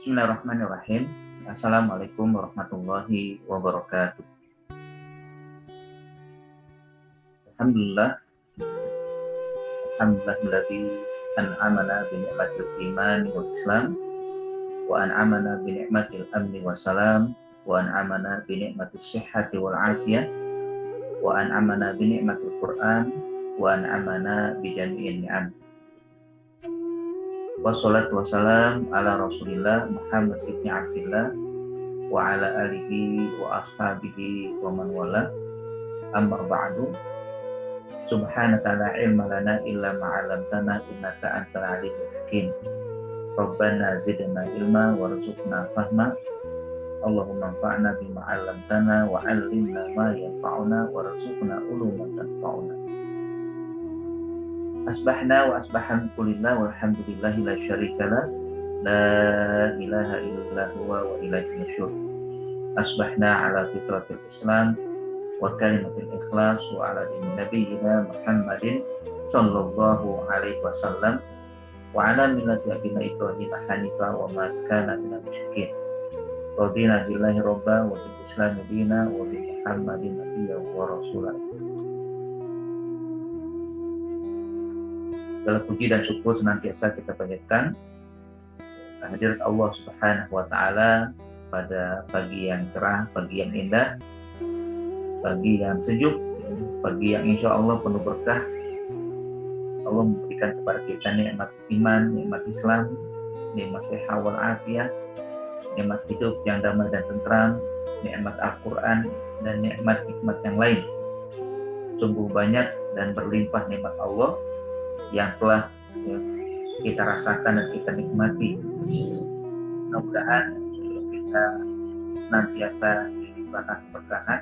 Bismillahirrahmanirrahim. Assalamualaikum warahmatullahi wabarakatuh. Alhamdulillah, alhamdulillahilladzi an'amana bi ni'matil iman wal islam wa an'amana bi ni'matil amni wassalam wa an'amana bi ni'matis sihhati wal afiyah wa an'amana bi ni'matil Qur'an wa an'amana bi jami'in ni'am. Wassalatu wassalam ala Rasulillah Muhammad ibn Abdillah wa ala alihi wa ashabihi wa man wala, amma ba'du. Subhanaka la ilma lana illa ma 'allamtana innaka antal alimul hakim. Rabbana zidna ilma warzuqna fahma. Allahumma anfa'na bima 'allamtana wa 'allimna ma yanfa'una warzuqna uluman tanfa'una. Asbahna wa asbahan kulillah walhamdulillahi la syarikalah, la ilaha illa huwa wa ilaihi nusyur. Asbahna ala fitratil islam wa kalimatil ikhlas wa ala dini nabiyyina Muhammadin sallallahu alaihi wasallam wa ala millati abina Ibrahim hanifa wa ma kana minal musyrikin. Radina billahi robba wa bil islami dina wa bi Muhammadin nabiyya wa rasulah. Segala puji dan syukur senantiasa kita panjatkan kehadirat Allah Subhanahu wa taala pada pagi yang cerah, pagi yang indah, pagi yang sejuk, pagi yang insya Allah penuh berkah. Allah memberikan kepada kita nikmat iman, nikmat Islam, nikmat sehat wal afiyah, nikmat hidup yang damai dan tentram, nikmat Al-Quran, dan nikmat-nikmat yang lain. Sungguh banyak dan berlimpah nikmat Allah yang telah kita rasakan dan kita nikmati. Mudah-mudahan kita nantiasa dilimpahkan keberkahan,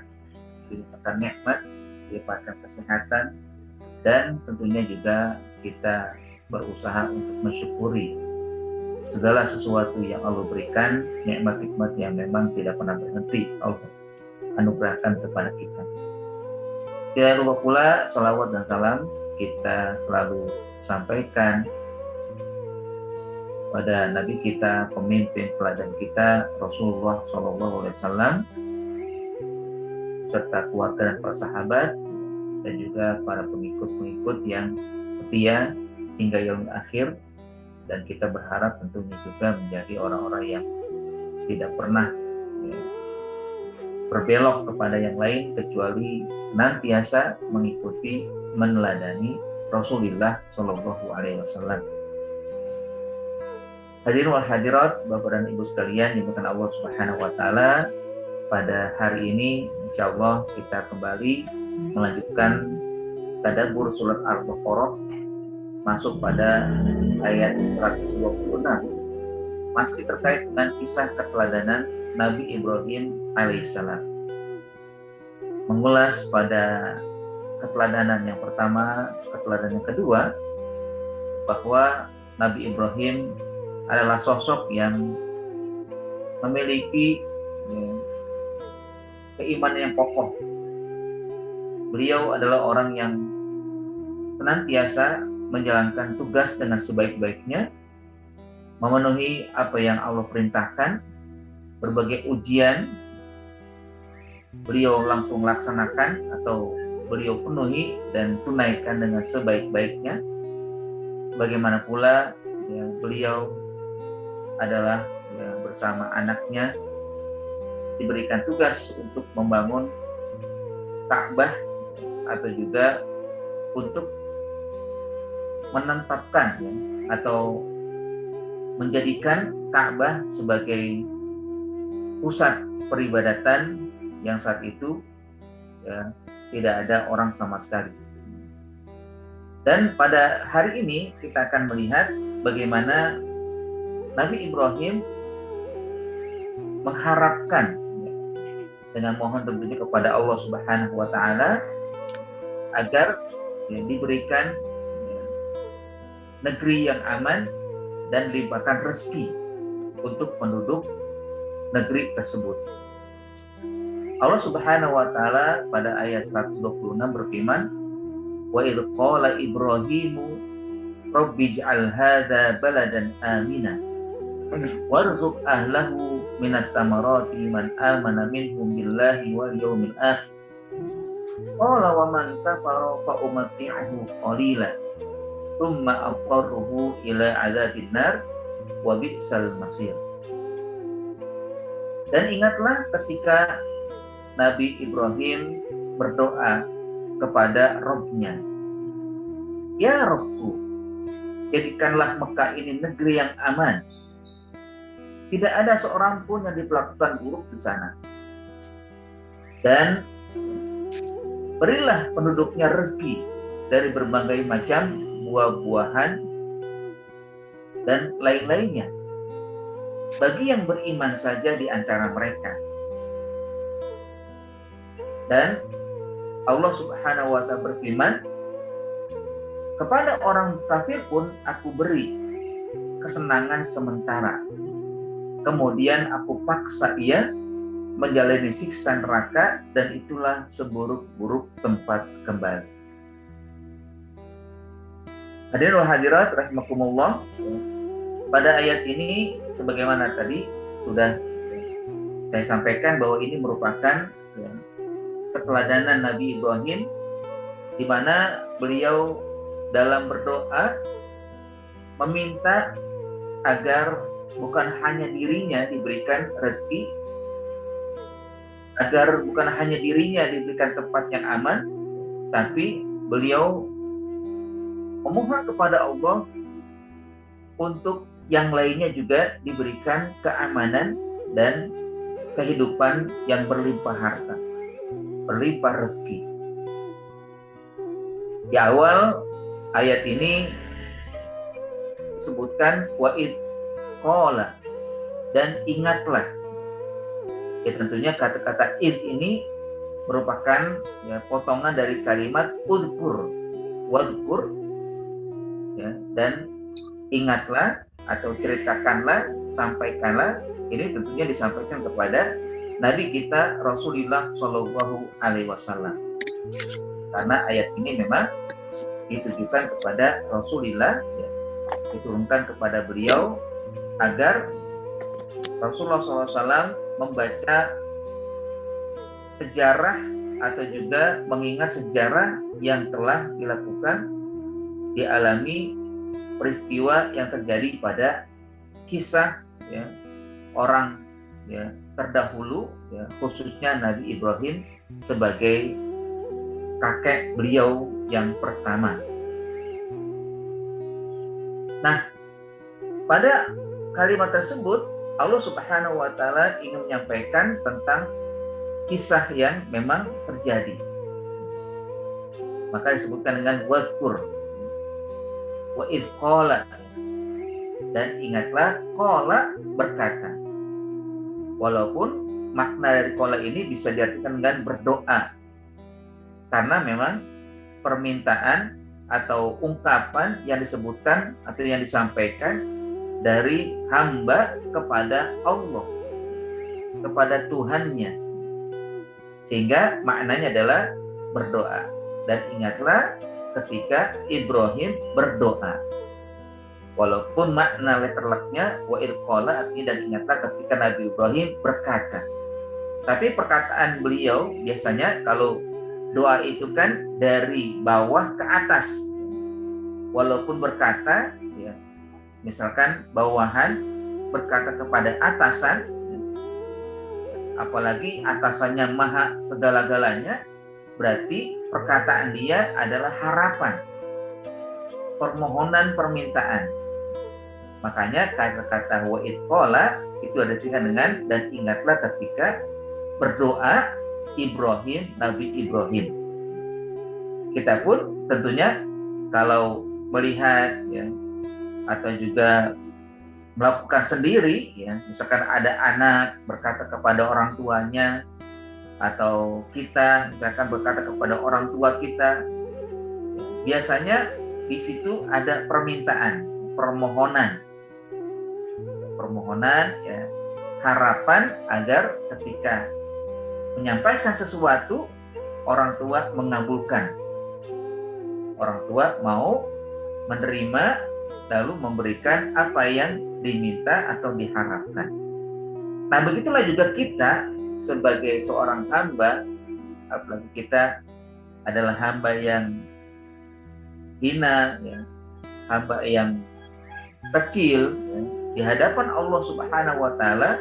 dilimpahkan nikmat, dilimpahkan kesehatan, dan tentunya juga kita berusaha untuk mensyukuri segala sesuatu yang Allah berikan, nikmat-nikmat yang memang tidak pernah berhenti Allah anugerahkan kepada kita. Tidak lupa pula salawat dan salam kita selalu sampaikan pada Nabi kita, pemimpin teladan kita, Rasulullah SAW, serta keluarga dan para sahabat, dan juga para pengikut-pengikut yang setia hingga yaumil akhir. Dan kita berharap tentunya juga menjadi orang-orang yang tidak pernah berbelok kepada yang lain, kecuali senantiasa mengikuti, meneladani Rasulullah Shallallahu Alaihi Wasallam. Hadirin wal hadirat, Bapak dan Ibu sekalian dimuliakan Allah Subhanahu Wa Taala. Pada hari ini, insya Allah kita kembali melanjutkan tadabbur surat Al-Baqarah, masuk pada ayat 126, masih terkait dengan kisah keteladanan Nabi Ibrahim alaihissalam. Mengulas pada keteladanan yang pertama, keteladanan yang kedua, bahwa Nabi Ibrahim adalah sosok yang memiliki keimanan yang kokoh. Beliau adalah orang yang senantiasa menjalankan tugas dengan sebaik-baiknya, memenuhi apa yang Allah perintahkan. Berbagai ujian beliau langsung laksanakan atau beliau penuhi dan tunaikan dengan sebaik-baiknya. Bagaimana pula beliau adalah bersama anaknya diberikan tugas untuk membangun Ka'bah, atau juga untuk menetapkan atau menjadikan Ka'bah sebagai pusat peribadatan yang saat itu tidak ada orang sama sekali. Dan pada hari ini kita akan melihat bagaimana Nabi Ibrahim mengharapkan dengan mohon tentunya kepada Allah Subhanahu Wa Taala agar diberikan negeri yang aman dan dilimpahkan rezeki untuk penduduk negeri tersebut. Allah Subhanahu wa taala pada ayat 126 berfirman, "Wa idz qala Ibrahimu rabbij'al hadza baladan amina warzuq ahlahu minat tamarati man amana minhum billahi wal yawmil akhir. Qala wa man kafara fa umatti'uhu qalila thumma aqarruhu ila adzabin nar wa bi'sal masir. Dan ingatlah ketika Nabi Ibrahim berdoa kepada Rabb-Nya, "Ya Rabbku, jadikanlah Mekah ini negeri yang aman. Tidak ada seorang pun yang diperlakukan buruk di sana. Dan berilah penduduknya rezeki dari berbagai macam buah-buahan dan lain-lainnya bagi yang beriman saja di antara mereka." Dan Allah Subhanahu wa ta'ala berfirman, "Kepada orang kafir pun aku beri kesenangan sementara. Kemudian aku paksa ia menjalani siksa neraka dan itulah seburuk-buruk tempat kembali." Hadirin wa hadirat rahimakumullah, pada ayat ini sebagaimana tadi sudah saya sampaikan bahwa ini merupakan keteladanan Nabi Ibrahim, di mana beliau dalam berdoa meminta agar bukan hanya dirinya diberikan rezeki, agar bukan hanya dirinya diberikan tempat yang aman, tapi beliau memohon kepada Allah untuk yang lainnya juga diberikan keamanan dan kehidupan yang berlimpah harta, berlimpah rezeki. Di awal ayat ini disebutkan wa'id qala, dan ingatlah. Ya, tentunya kata-kata iz ini merupakan potongan dari kalimat uzkur, wadkur, dan ingatlah atau ceritakanlah, sampaikanlah. Ini tentunya disampaikan kepada Nabi kita Rasulullah Shallallahu Alaihi Wasallam, karena ayat ini memang ditujukan kepada Rasulullah, diturunkan kepada beliau agar Rasulullah SAW membaca sejarah atau juga mengingat sejarah yang telah dilakukan, dialami peristiwa yang terjadi pada kisah orang terdahulu, khususnya Nabi Ibrahim sebagai kakek beliau yang pertama. Nah, pada kalimat tersebut Allah Subhanahu wa ta'ala ingin menyampaikan tentang kisah yang memang terjadi. Maka disebutkan dengan wadkur, wa idh qala, dan ingatlah qala berkata. Walaupun makna dari qala ini bisa diartikan dengan berdoa, karena memang permintaan atau ungkapan yang disebutkan atau yang disampaikan dari hamba kepada Allah, kepada Tuhannya, sehingga maknanya adalah berdoa. Dan ingatlah ketika Ibrahim berdoa, walaupun makna letterleknya wa irqala, artinya dan ingatlah ketika Nabi Ibrahim berkata. Tapi perkataan beliau biasanya kalau doa itu kan dari bawah ke atas. Walaupun berkata, misalkan bawahan berkata kepada atasan, apalagi atasannya maha segala-galanya, berarti perkataan dia adalah harapan, permohonan, permintaan. Makanya kata-kata wa'id qala itu ada dengan dan ingatlah ketika berdoa Ibrahim, Nabi Ibrahim. Kita pun tentunya kalau melihat atau juga melakukan sendiri, misalkan ada anak berkata kepada orang tuanya, atau kita misalkan berkata kepada orang tua kita, biasanya di situ ada permintaan, permohonan, harapan agar ketika menyampaikan sesuatu orang tua mengabulkan, orang tua mau menerima lalu memberikan apa yang diminta atau diharapkan. Nah, begitulah juga kita sebagai seorang hamba, apalagi kita adalah hamba yang hina, ya, hamba yang kecil, ya, di hadapan Allah Subhanahu wa Ta'ala.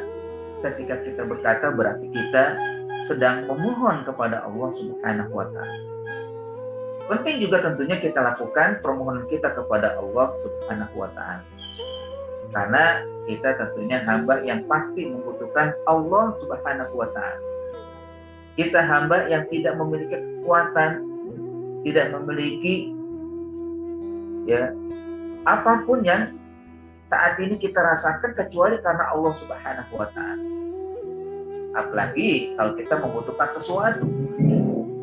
Ketika kita berkata, berarti kita sedang memohon kepada Allah Subhanahu wa Ta'ala. Penting juga tentunya kita lakukan permohonan kita kepada Allah Subhanahu wa Ta'ala, karena kita tentunya hamba yang pasti membutuhkan Allah Subhanahu wa Ta'ala. Kita hamba yang tidak memiliki kekuatan, tidak memiliki ya apapun yang saat ini kita rasakan kecuali karena Allah Subhanahu wa Ta'ala. Apalagi kalau kita membutuhkan sesuatu,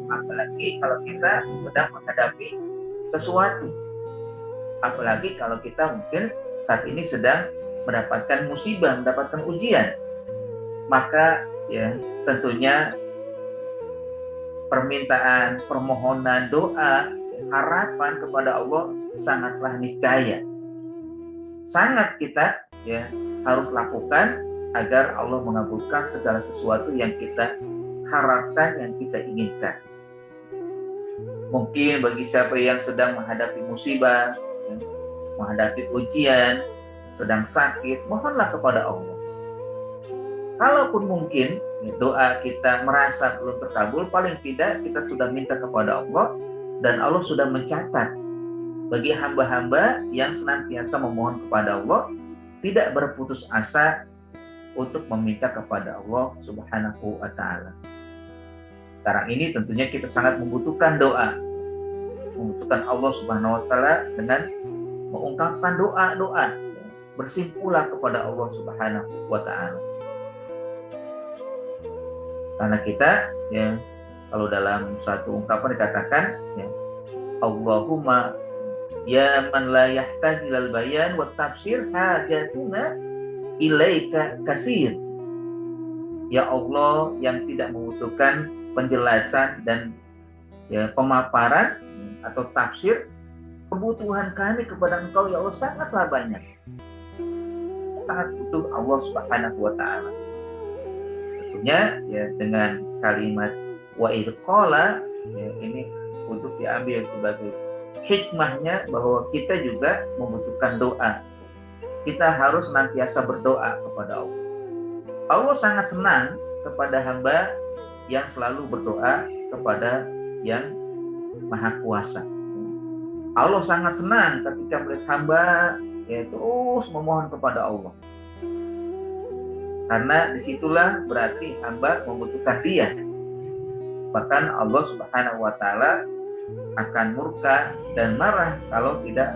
apalagi kalau kita sedang menghadapi sesuatu, apalagi kalau kita mungkin saat ini sedang mendapatkan musibah, mendapatkan ujian, maka ya tentunya permintaan, permohonan, doa, harapan kepada Allah sangatlah niscaya. Sangat kita ya harus lakukan agar Allah mengabulkan segala sesuatu yang kita harapkan, yang kita inginkan. Mungkin bagi siapa yang sedang menghadapi musibah, ya, menghadapi ujian, sedang sakit, mohonlah kepada Allah. Kalaupun mungkin doa kita merasa belum terkabul, paling tidak kita sudah minta kepada Allah, dan Allah sudah mencatat bagi hamba-hamba yang senantiasa memohon kepada Allah, tidak berputus asa untuk meminta kepada Allah Subhanahu wa Ta'ala. Sekarang ini tentunya kita sangat membutuhkan doa, membutuhkan Allah Subhanahu wa Ta'ala dengan mengungkapkan doa-doa, bersimpulah kepada Allah Subhanahu wa Ta'ala. Karena kita ya, kalau dalam satu ungkapan dikatakan ya, Allahumma ya man la yahtaju ilal bayan wa tafsir hajatuna ilaika kasir. Ya Allah yang tidak membutuhkan penjelasan dan ya, pemaparan atau tafsir, kebutuhan kami kepada Engkau ya Allah sangatlah banyak. Sangat butuh Allah Subhanahu wa Ta'ala. Tentunya ya dengan kalimat wa idh qala ya, ini untuk diambil sebagai hikmahnya bahwa kita juga membutuhkan doa. Kita harus senantiasa berdoa kepada Allah. Allah sangat senang kepada hamba yang selalu berdoa kepada yang Maha Kuasa. Allah sangat senang ketika melihat hamba ya, terus memohon kepada Allah. Karena disitulah berarti hamba membutuhkan Dia. Bahkan Allah Subhanahu wa Ta'ala akan murka dan marah kalau tidak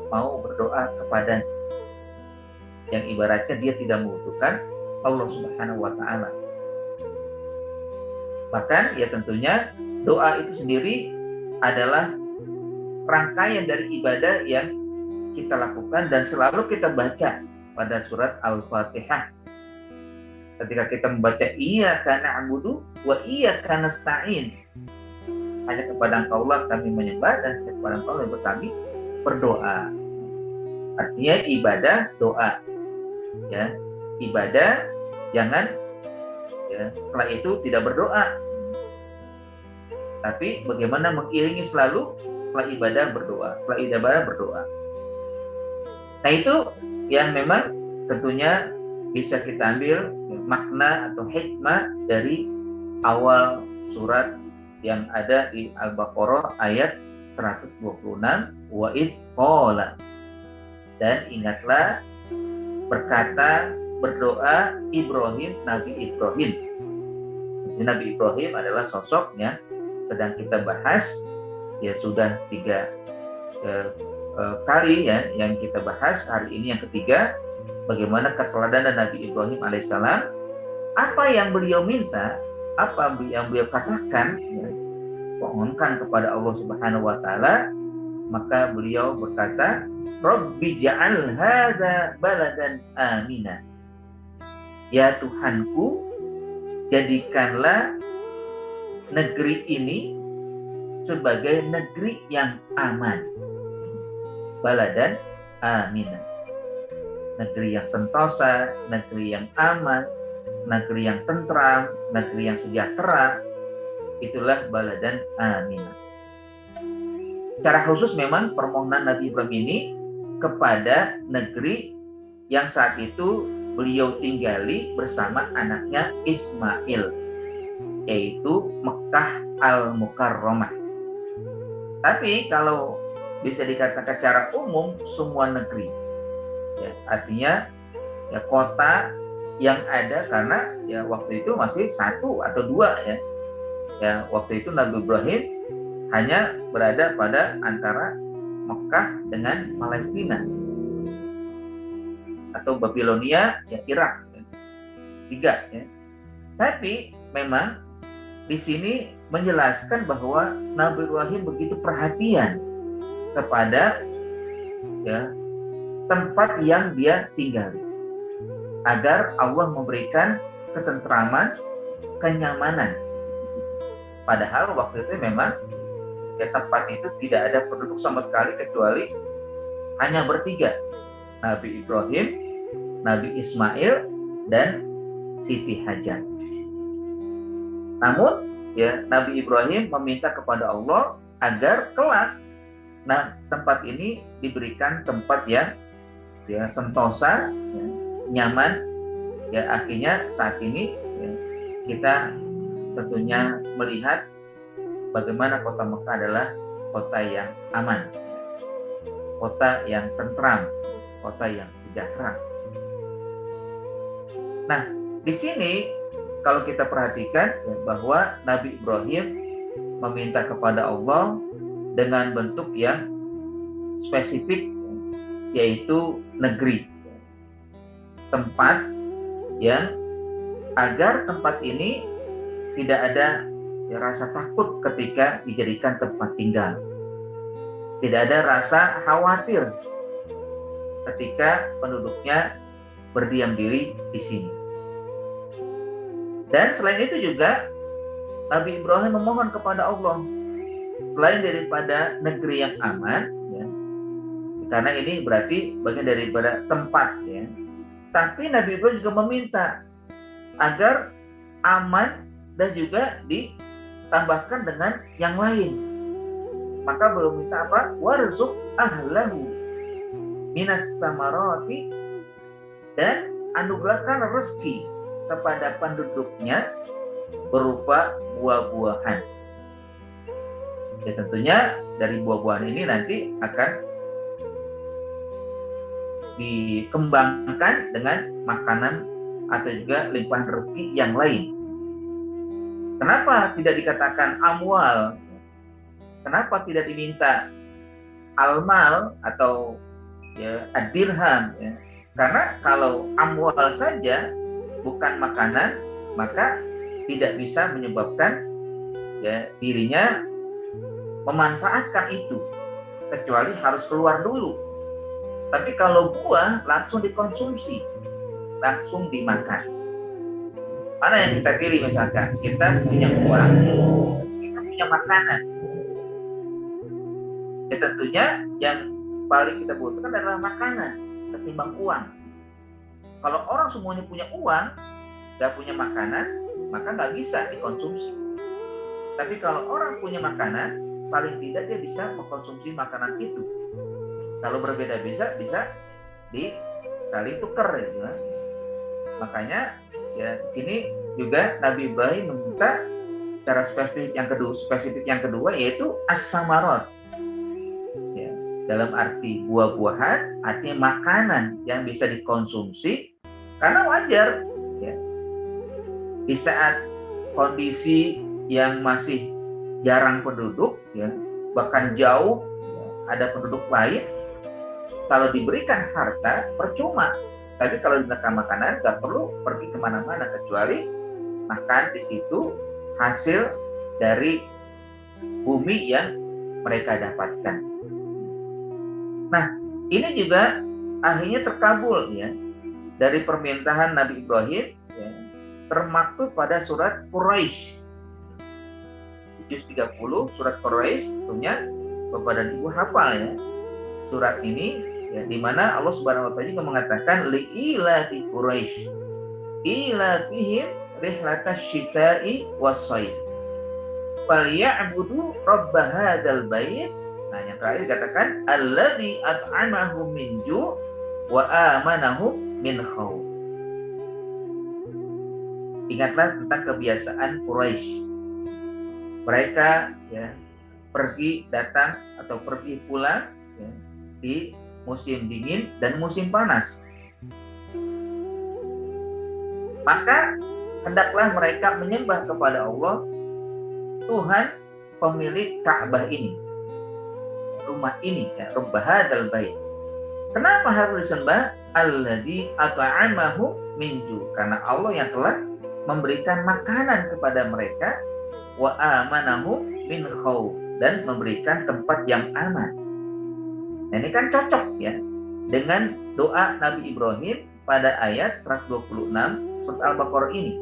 mau berdoa kepadanya, yang ibaratnya dia tidak membutuhkan Allah Subhanahu wa Ta'ala. Bahkan ya tentunya doa itu sendiri adalah rangkaian dari ibadah yang kita lakukan dan selalu kita baca pada surat Al-Fatihah. Ketika kita membaca iyyaka na'budu wa iyyaka nasta'in, hanya kepada Engkaulah kami menyembah dan kepada Engkau kami berdoa. Artinya ibadah doa. Ya, ibadah jangan ya, setelah itu tidak berdoa. Tapi bagaimana mengiringi selalu setelah ibadah berdoa, setelah ibadah berdoa. Nah itu yang memang tentunya bisa kita ambil makna atau hikmah dari awal surat yang ada di Al-Baqarah ayat 126, wa idh qala. Dan ingatlah berkata, berdoa Ibrahim, Nabi Ibrahim. Nabi Ibrahim adalah sosok yang sedang kita bahas, ya sudah 3 kali ya yang kita bahas. Hari ini yang ketiga, bagaimana keteladanan Nabi Ibrahim alaihissalam, apa yang beliau minta, apa yang beliau katakan, ya, mohonkan kepada Allah Subhanahu wa Ta'ala, maka beliau berkata, Rabbi ja'al hadza baladan amina. Ya Tuhanku, jadikanlah negeri ini sebagai negeri yang aman. Baladan amina. negeri yang sentosa, negeri yang aman, negeri yang tentram, negeri yang sejahtera. Itulah baladan aminah. Secara khusus memang permohonan Nabi Ibrahim ini kepada negeri yang saat itu beliau tinggali bersama anaknya Ismail, yaitu Mekah Al-Mukarramah. Tapi kalau bisa dikatakan secara umum semua negeri, ya, artinya ya kota yang ada, karena ya waktu itu masih satu atau dua ya. Ya waktu itu Nabi Ibrahim hanya berada pada antara Mekah dengan Palestina atau Babilonia, ya Irak, ya. Tiga ya. Tapi memang di sini menjelaskan bahwa Nabi Ibrahim begitu perhatian kepada ya tempat yang dia tinggali, agar Allah memberikan ketentraman, kenyamanan. Padahal waktu itu memang ya tempat itu tidak ada penduduk sama sekali kecuali hanya bertiga, Nabi Ibrahim, Nabi Ismail, dan Siti Hajar. Namun ya Nabi Ibrahim meminta kepada Allah agar kelak tempat ini diberikan tempat yang ya sentosa, ya, nyaman. Ya akhirnya saat ini ya, kita tentunya melihat bagaimana kota Mekah adalah kota yang aman, kota yang tentram, kota yang sejahtera. Nah, di sini kalau kita perhatikan ya, bahwa Nabi Ibrahim meminta kepada Allah dengan bentuk yang spesifik, yaitu negeri, tempat yang agar tempat ini tidak ada ya, rasa takut ketika dijadikan tempat tinggal, tidak ada rasa khawatir ketika penduduknya berdiam diri di sini. Dan selain itu juga Nabi Ibrahim memohon kepada Allah, selain daripada negeri yang aman, ya, karena ini berarti bagian daripada tempat, ya. Tapi Nabi Ibrahim juga meminta agar aman dan juga ditambahkan dengan yang lain. Maka belum minta apa? Warzuq ahlahu minas samarati, dan anugerahkan rezeki kepada penduduknya berupa buah-buahan. Ya tentunya dari buah-buahan ini nanti akan dikembangkan dengan makanan atau juga limpahan rezeki yang lain. Kenapa tidak dikatakan amwal? Kenapa tidak diminta almal atau ya ad-dirham? Ya? Karena kalau amwal saja bukan makanan, maka tidak bisa menyebabkan ya dirinya memanfaatkan itu, kecuali harus keluar dulu. Tapi kalau buah langsung dikonsumsi, langsung dimakan. Mana yang kita pilih? Misalkan kita punya uang, kita punya makanan, ya tentunya yang paling kita butuhkan adalah makanan ketimbang uang. Kalau orang semuanya punya uang, nggak punya makanan, maka nggak bisa dikonsumsi. Tapi kalau orang punya makanan, paling tidak dia bisa mengkonsumsi makanan itu. Kalau berbeda bisa saling tukar, ya. Makanya ya di sini juga Nabi Ibrahim meminta secara spesifik yang kedua yaitu as-samarot. Ya, dalam arti buah-buahan, artinya makanan yang bisa dikonsumsi, karena wajar ya, di saat kondisi yang masih jarang penduduk ya, bahkan jauh ya, ada penduduk lain, kalau diberikan harta percuma. Tapi kalau diberikan makanan nggak perlu pergi kemana-mana, kecuali makan di situ hasil dari bumi yang mereka dapatkan. Nah, ini juga akhirnya terkabul ya dari permintaan Nabi Ibrahim ya, termaktub pada surat Quraisy. Juz 30 surat Quraisy, tentunya Bapak dan Ibu hafal ya. Surat ini Ya, di mana Allah Subhanahu wa taala juga mengatakan li'ila fi Quraisy ila fihim rihlatash syita'i was-shaif falyabudu rabb hadzal bait. Nah, yang terakhir katakan alladzi at'amahum min ju' wa amanahum min khauf. Ingatlah tentang kebiasaan Quraisy. Mereka ya pergi datang atau pergi pulang ya, di musim dingin dan musim panas. Maka hendaklah mereka menyembah kepada Allah, Tuhan pemilik Ka'bah ini, rumah ini, ya, Rabb hadzal bait. Kenapa harus disembah? Alladzi at'amahum min ju', karena Allah yang telah memberikan makanan kepada mereka, wa amanahum min khauf, dan memberikan tempat yang aman. Nah, ini kan cocok ya dengan doa Nabi Ibrahim pada ayat 126 surat Al-Baqarah ini,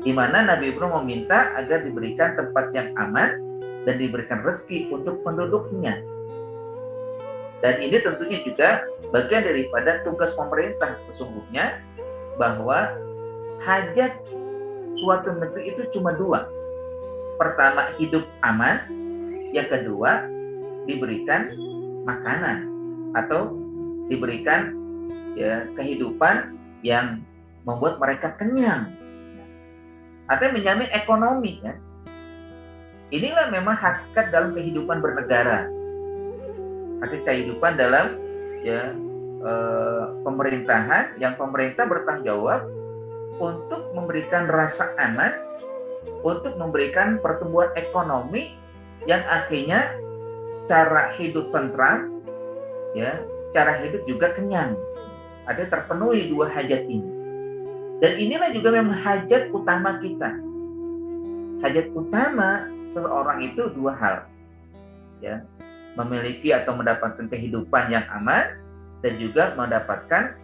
di mana Nabi Ibrahim meminta agar diberikan tempat yang aman dan diberikan rezeki untuk penduduknya. Dan ini tentunya juga bagian daripada tugas pemerintah sesungguhnya, bahwa hajat suatu negeri itu cuma dua. Pertama, hidup aman. Yang kedua, diberikan makanan atau diberikan ya kehidupan yang membuat mereka kenyang, atau menjamin ekonomi ya. Inilah memang hakikat dalam kehidupan bernegara, hakikat kehidupan dalam ya pemerintahan, yang pemerintah bertanggung jawab untuk memberikan rasa aman, untuk memberikan pertumbuhan ekonomi yang akhirnya cara hidup tentram ya, cara hidup juga kenyang, ada terpenuhi dua hajat ini. Dan inilah juga memang hajat utama kita. Hajat utama seseorang itu dua hal, ya, memiliki atau mendapatkan kehidupan yang aman dan juga mendapatkan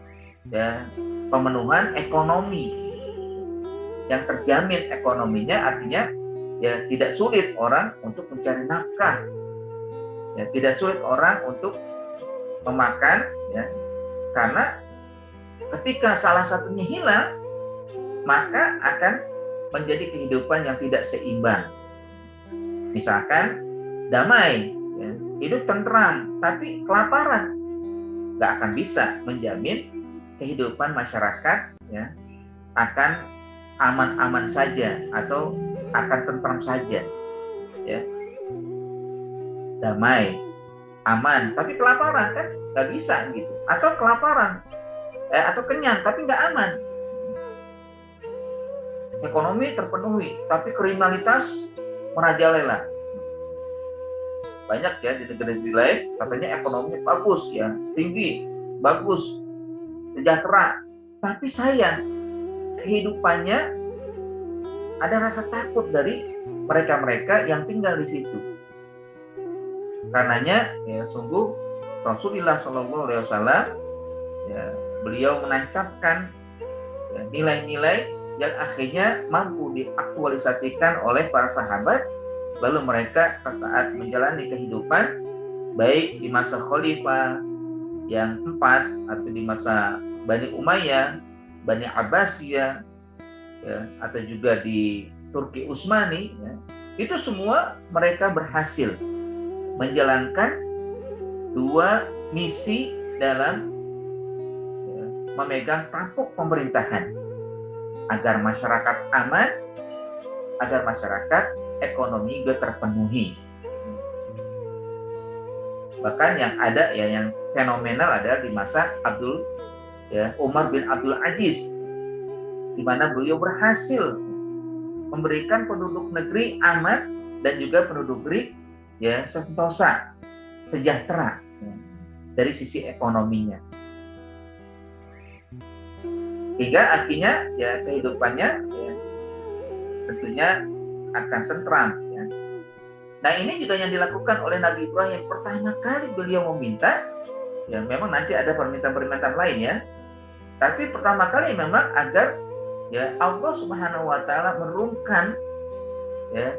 ya pemenuhan ekonomi yang terjamin. Ekonominya artinya ya tidak sulit orang untuk mencari nafkah, ya tidak sulit orang untuk memakan, ya, karena ketika salah satunya hilang, maka akan menjadi kehidupan yang tidak seimbang. Misalkan damai, ya, hidup tentram, tapi kelaparan, nggak akan bisa menjamin kehidupan masyarakat ya akan aman-aman saja atau akan tentram saja. Ya. Damai, aman, tapi kelaparan kan nggak bisa gitu. Atau kelaparan, atau kenyang, tapi nggak aman. Ekonomi terpenuhi, tapi kriminalitas merajalela. Banyak ya di negeri-negeri lain katanya ekonominya bagus ya, tinggi, bagus, sejahtera. Tapi sayang, kehidupannya ada rasa takut dari mereka-mereka yang tinggal di situ. Karenanya ya sungguh Rasulullah SAW ya, beliau menancapkan ya, nilai-nilai yang akhirnya mampu diaktualisasikan oleh para sahabat, lalu mereka saat menjalani kehidupan baik di masa Khalifah yang 4 atau di masa Bani Umayyah, Bani Abbasiyah ya, atau juga di Turki Utsmani ya, itu semua mereka berhasil menjalankan dua misi dalam ya, memegang tampuk pemerintahan, agar masyarakat aman, agar masyarakat ekonomi juga terpenuhi. Bahkan yang ada ya yang fenomenal adalah di masa Umar bin Abdul Aziz, di mana beliau berhasil memberikan penduduk negeri aman dan juga penduduk negeri ya sentosa, sejahtera ya, dari sisi ekonominya. Sehingga akhirnya ya kehidupannya ya, tentunya akan tentram ya. Nah, ini juga yang dilakukan oleh Nabi Ibrahim. Pertama kali beliau meminta, ya memang nanti ada permintaan-permintaan lain ya, tapi pertama kali memang agar ya Allah Subhanahu wa taala menurunkan ya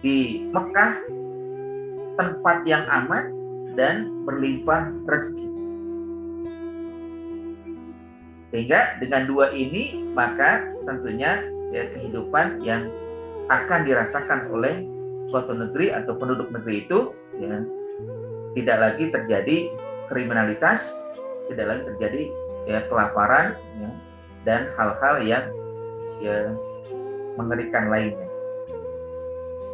di Mekah tempat yang aman dan berlimpah rezeki. Sehingga dengan dua ini maka tentunya ya, kehidupan yang akan dirasakan oleh suatu negeri atau penduduk negeri itu ya, tidak lagi terjadi kriminalitas, tidak lagi terjadi ya, kelaparan ya, dan hal-hal yang ya, mengerikan lainnya.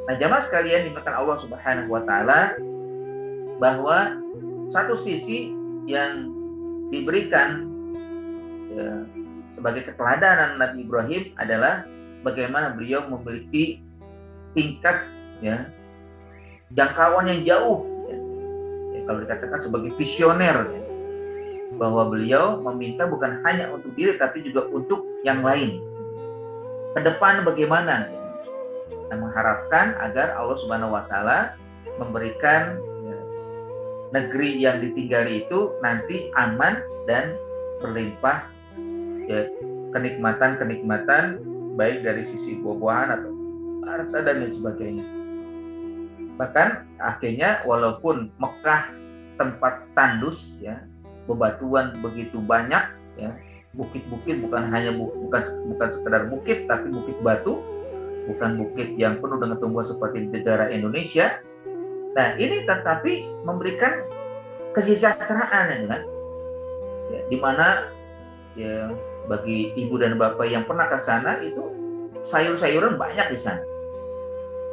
Nah, jamaah sekalian dimakan Allah Subhanahu wa taala, bahwa satu sisi yang diberikan ya, sebagai keteladanan Nabi Ibrahim adalah bagaimana beliau memiliki tingkat ya, jangkauan yang jauh ya. Ya, kalau dikatakan sebagai visioner ya, bahwa beliau meminta bukan hanya untuk diri tapi juga untuk yang lain. Ke depan bagaimana? Dan mengharapkan agar Allah Subhanahu wa taala memberikan ya, negeri yang ditinggali itu nanti aman dan berlimpah ya, kenikmatan-kenikmatan baik dari sisi buah-buahan atau harta dan lain sebagainya. Bahkan akhirnya walaupun Mekah tempat tandus ya, bebatuan begitu banyak ya, bukit-bukit bukan sekedar bukit tapi bukit batu, bukan bukit yang penuh dengan tumbuhan seperti di negara Indonesia. Nah, ini tetapi memberikan kesejahteraan ya, kan? Ya, di mana ya bagi ibu dan bapak yang pernah ke sana itu sayur-sayuran banyak di sana,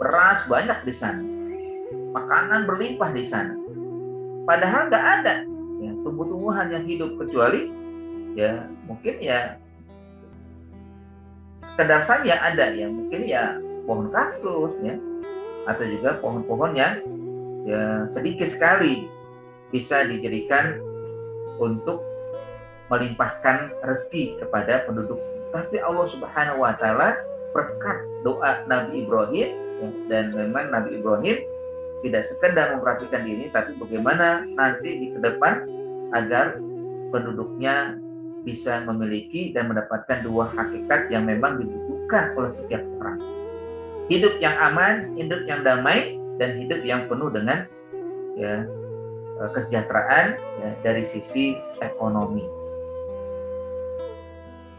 beras banyak di sana, makanan berlimpah di sana. Padahal nggak ada ya, tumbuh-tumbuhan yang hidup kecuali ya mungkin ya sekedar saja ada ya mungkin ya pohon kaktus ya, atau juga pohon-pohon yang ya sedikit sekali bisa dijadikan untuk melimpahkan rezeki kepada penduduk. Tapi Allah Subhanahu wa taala berkat doa Nabi Ibrahim ya, dan memang Nabi Ibrahim tidak sekedar memperhatikan diri tapi bagaimana nanti di depan agar penduduknya bisa memiliki dan mendapatkan dua hakikat yang memang dibutuhkan oleh setiap orang. Hidup yang aman, hidup yang damai, dan hidup yang penuh dengan ya, kesejahteraan ya, dari sisi ekonomi.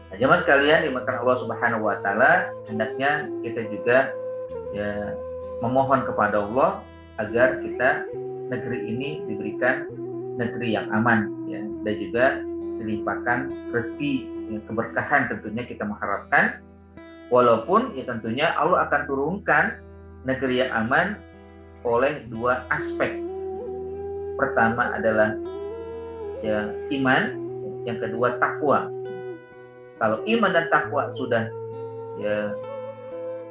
Nah, jemaah sekalian dimakan Allah Subhanahu wa taala, hendaknya kita juga ya, memohon kepada Allah agar kita negeri ini diberikan negeri yang aman ya, dan juga dilimpahkan rezeki ya, keberkahan tentunya kita mengharapkan, walaupun ya tentunya Allah akan turunkan negeri yang aman oleh dua aspek. Pertama adalah ya iman, yang kedua takwa. Kalau iman dan takwa sudah ya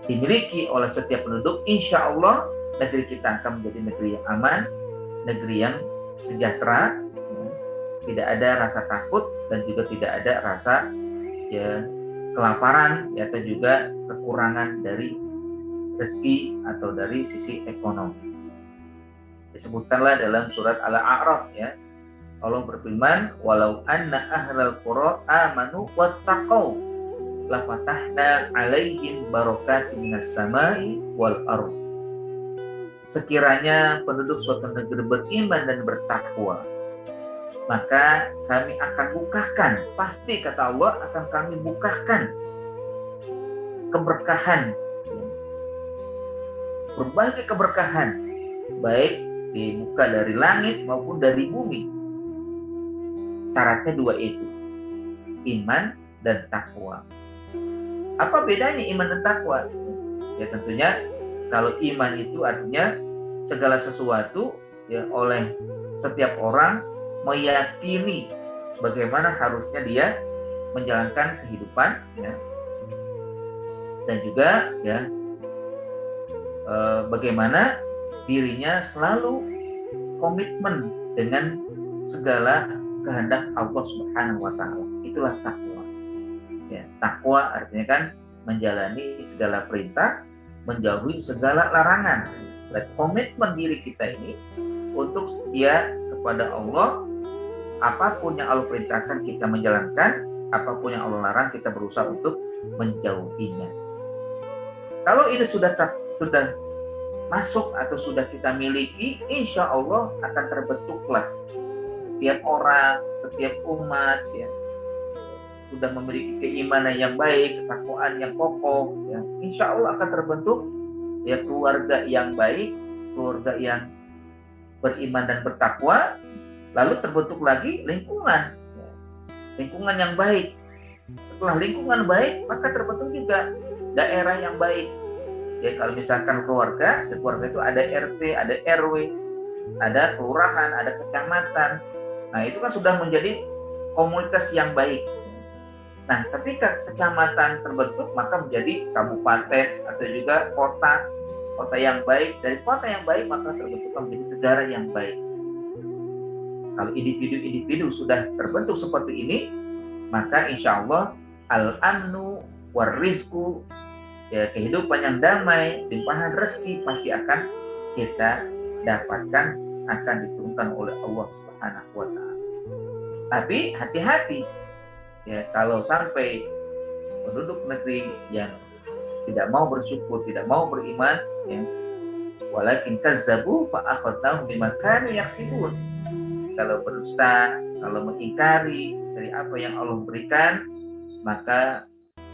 dimiliki oleh setiap penduduk, insya Allah negeri kita akan menjadi negeri yang aman, negeri yang sejahtera, ya, tidak ada rasa takut dan juga tidak ada rasa ya kelaparan ya, atau juga kekurangan dari rezeki atau dari sisi ekonomi. Disebutkanlah dalam surat Al-A'raf ya, Allah berfirman, walau anna ahlal qura amanu wattaqau lafatahna alaihim barakatin minas samai wal ardh. Sekiranya penduduk suatu negeri beriman dan bertakwa, maka kami akan bukakan, pasti kata Allah akan kami bukakan keberkahan, berbagai keberkahan, baik dibuka dari langit maupun dari bumi. Syaratnya dua itu, iman dan takwa. Apa bedanya iman dan takwa? Ya tentunya kalau iman itu artinya segala sesuatu ya oleh setiap orang meyakini bagaimana harusnya dia menjalankan kehidupan ya, dan juga ya bagaimana dirinya selalu komitmen dengan segala kehendak Allah Subhanahu wa taala. Itulah takwa. Ya, takwa artinya kan menjalani segala perintah, menjauhi segala larangan. Berarti komitmen diri kita ini untuk setia kepada Allah, apapun yang Allah perintahkan kita menjalankan, apapun yang Allah larang kita berusaha untuk menjauhinya. Kalau ini sudah masuk atau sudah kita miliki, insya Allah akan terbentuklah setiap orang, setiap umat ya, sudah memiliki keimanan yang baik, ketakwaan yang kokoh, ya, insya Allah akan terbentuk ya keluarga yang baik, keluarga yang beriman dan bertakwa. Lalu terbentuk lagi lingkungan, ya, lingkungan yang baik. Setelah lingkungan baik, maka terbentuk juga daerah yang baik. Ya, kalau misalkan keluarga itu ada RT, ada RW, ada kelurahan, ada kecamatan. Nah, itu kan sudah menjadi komunitas yang baik. Nah, ketika kecamatan terbentuk, maka menjadi kabupaten atau juga kota yang baik. Dari kota yang baik, maka terbentuk menjadi negara yang baik. Kalau individu-individu sudah terbentuk seperti ini, maka insya Allah al-amnu warizku, ya, kehidupan yang damai, limpahan rezeki pasti akan kita dapatkan, akan diturunkan oleh Allah Subhanahu wa Ta'ala. Tapi hati-hati, ya, kalau sampai penduduk negeri yang tidak mau bersyukur, tidak mau beriman, ya, walakin kazzabu fa akhadnahum bima kanu yaksibun. Kalau berdusta, kalau mengingkari dari apa yang Allah berikan, maka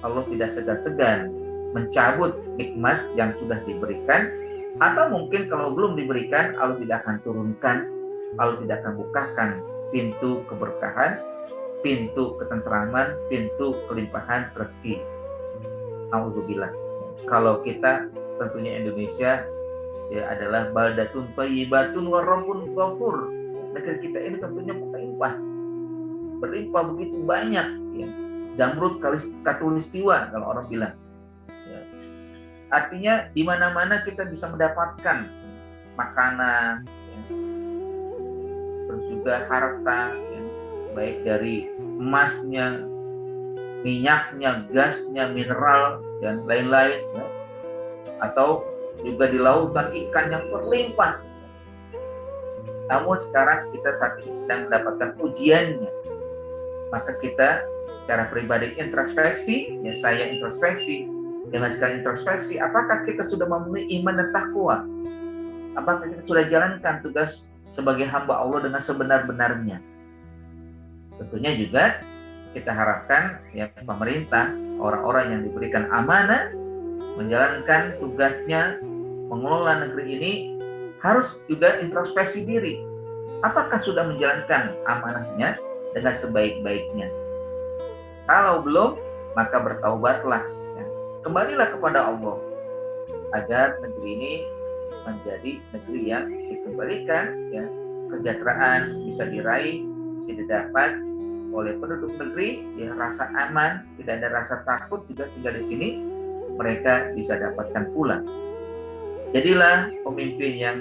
Allah tidak segan-segan mencabut nikmat yang sudah diberikan, atau mungkin kalau belum diberikan, Allah tidak akan turunkan, Allah tidak akan bukakan pintu keberkahan, pintu ketentraman, pintu kelimpahan rezeki. Auzubillah. Kalau kita tentunya Indonesia ya adalah baldatun thayyibatun wa rabbun ghafur. Negeri kita ini tentunya berlimpah begitu banyak, ya. Zamrud katulistiwa kalau orang bilang, ya. Artinya di mana-mana kita bisa mendapatkan makanan, ya. Terus juga harta, ya. Baik dari emasnya, minyaknya, gasnya, mineral dan lain-lain, ya. Atau juga di lautan ikan yang berlimpah. Namun sekarang kita saat ini sedang mendapatkan ujiannya. Maka kita secara pribadi introspeksi, ya saya introspeksi. Dengan sekali introspeksi, apakah kita sudah memenuhi iman dan takwa? Apakah kita sudah jalankan tugas sebagai hamba Allah dengan sebenar-benarnya? Tentunya juga kita harapkan ya pemerintah, orang-orang yang diberikan amanah menjalankan tugasnya mengelola negeri ini harus juga introspeksi diri. Apakah sudah menjalankan amanahnya dengan sebaik-baiknya? Kalau belum, maka bertaubatlah, ya. Kembalilah kepada Allah agar negeri ini menjadi negeri yang dikembalikan, ya. Kesejahteraan bisa diraih, bisa didapat oleh penduduk negeri, ya, rasa aman, tidak ada rasa takut juga tinggal di sini, mereka bisa dapatkan pula. Jadilah pemimpin yang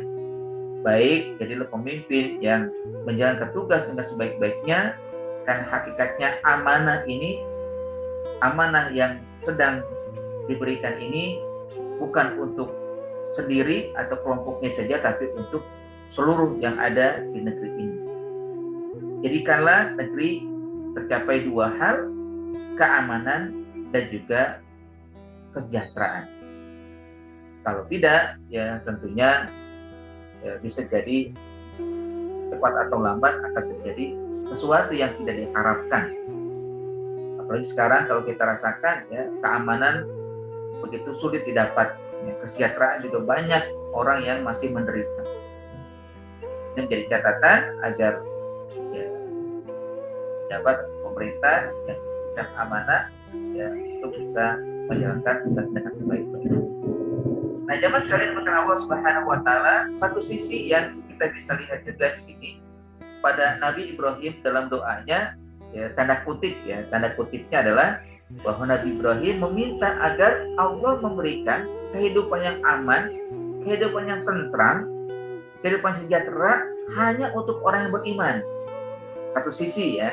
baik, jadilah pemimpin yang menjalankan tugas dengan sebaik-baiknya, karena hakikatnya amanah ini, amanah yang sedang diberikan ini bukan untuk sendiri atau kelompoknya saja, tapi untuk seluruh yang ada di negeri ini. Jadikanlah negeri tercapai dua hal, keamanan dan juga kesejahteraan. Kalau tidak, ya tentunya ya, bisa jadi cepat atau lambat akan terjadi sesuatu yang tidak diharapkan. Apalagi sekarang kalau kita rasakan ya keamanan begitu sulit didapat, ya, kesejahteraan juga banyak orang yang masih menderita. Ini menjadi catatan agar ya, pejabat pemerintah yang diberikan amanah ya untuk bisa menjalankan tugas dengan sebaik-baiknya. Nah, jemaah sekalian berkenan Allah Subhanahu wa Ta'ala, satu sisi yang kita bisa lihat juga di sini pada Nabi Ibrahim dalam doanya, ya, tanda kutipnya adalah bahwa Nabi Ibrahim meminta agar Allah memberikan kehidupan yang aman, kehidupan yang tentram, kehidupan sejahtera hanya untuk orang yang beriman. Satu sisi ya.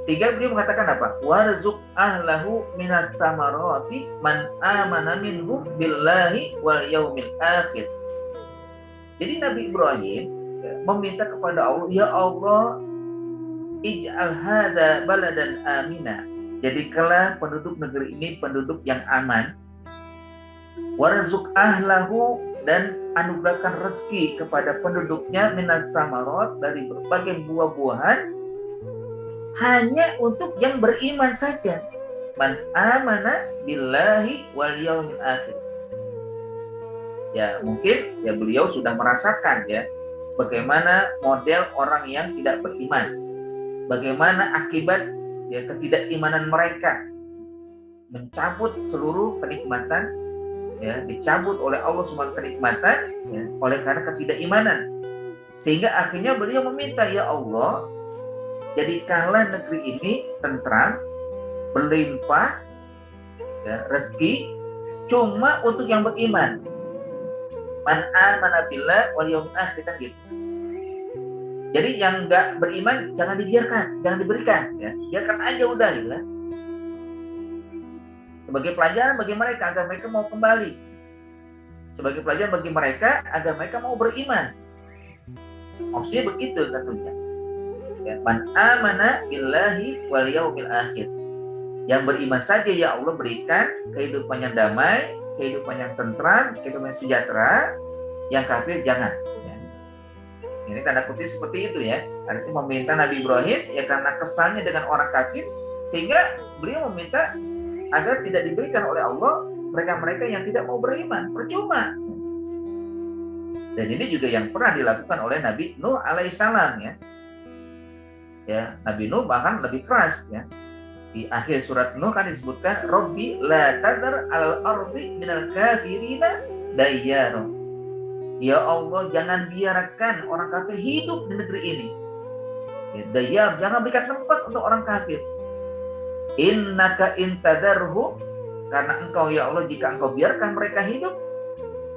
Sehingga beliau mengatakan apa? Warzuq ahlahu minas samarati man amana minhum billahi wal yaumil akhir. Jadi Nabi Ibrahim meminta kepada Allah, ya Allah, ij'al hadza baladan amina. Jadikanlah penduduk negeri ini penduduk yang aman. Warzuq ahlahu, dan anugerahkan rezeki kepada penduduknya minas samarat, dari berbagai buah-buahan. hanya untuk yang beriman saja. Man amana billahi wal yaumil akhir. Ya, mungkin ya beliau sudah merasakan ya bagaimana model orang yang tidak beriman. Bagaimana akibat ya ketidakimanan mereka, mencabut seluruh kenikmatan, ya, dicabut oleh Allah semua kenikmatan ya, oleh karena ketidakimanan. Sehingga akhirnya beliau meminta, ya Allah, jadikanlah negeri ini tentram, berlimpah ya, rezeki cuma untuk yang beriman. Man amana billah wal yaumil akhir, kan gitu. Jadi yang nggak beriman jangan dibiarkan, jangan diberikan, ya, biarkan aja udah, gitu kan. Sebagai pelajaran bagi mereka agar mereka mau kembali, sebagai pelajaran bagi mereka agar mereka mau beriman. Maksudnya begitu tentunya. Ya, man amana billahi wal yaumil akhir. Yang beriman saja ya Allah berikan kehidupan yang damai, kehidupan yang tentram, kehidupan yang sejahtera. Yang kafir jangan. Ya. Ini tanda kutip seperti itu ya. Artinya meminta Nabi Ibrahim ya karena kesannya dengan orang kafir, sehingga beliau meminta agar tidak diberikan oleh Allah mereka-mereka yang tidak mau beriman, percuma. Dan ini juga yang pernah dilakukan oleh Nabi Nuh alaihissalam ya. Ya, Nabi Nuh bahkan lebih keras ya. Di akhir surat Nuh kan disebutkan Robbi la tadar al ardi minal kafirina dayyara. Ya Allah, jangan biarkan orang kafir hidup di negeri ini. Ya, dayyar, jangan berikan tempat untuk orang kafir. Innaka intadarhu, karena engkau ya Allah jika engkau biarkan mereka hidup,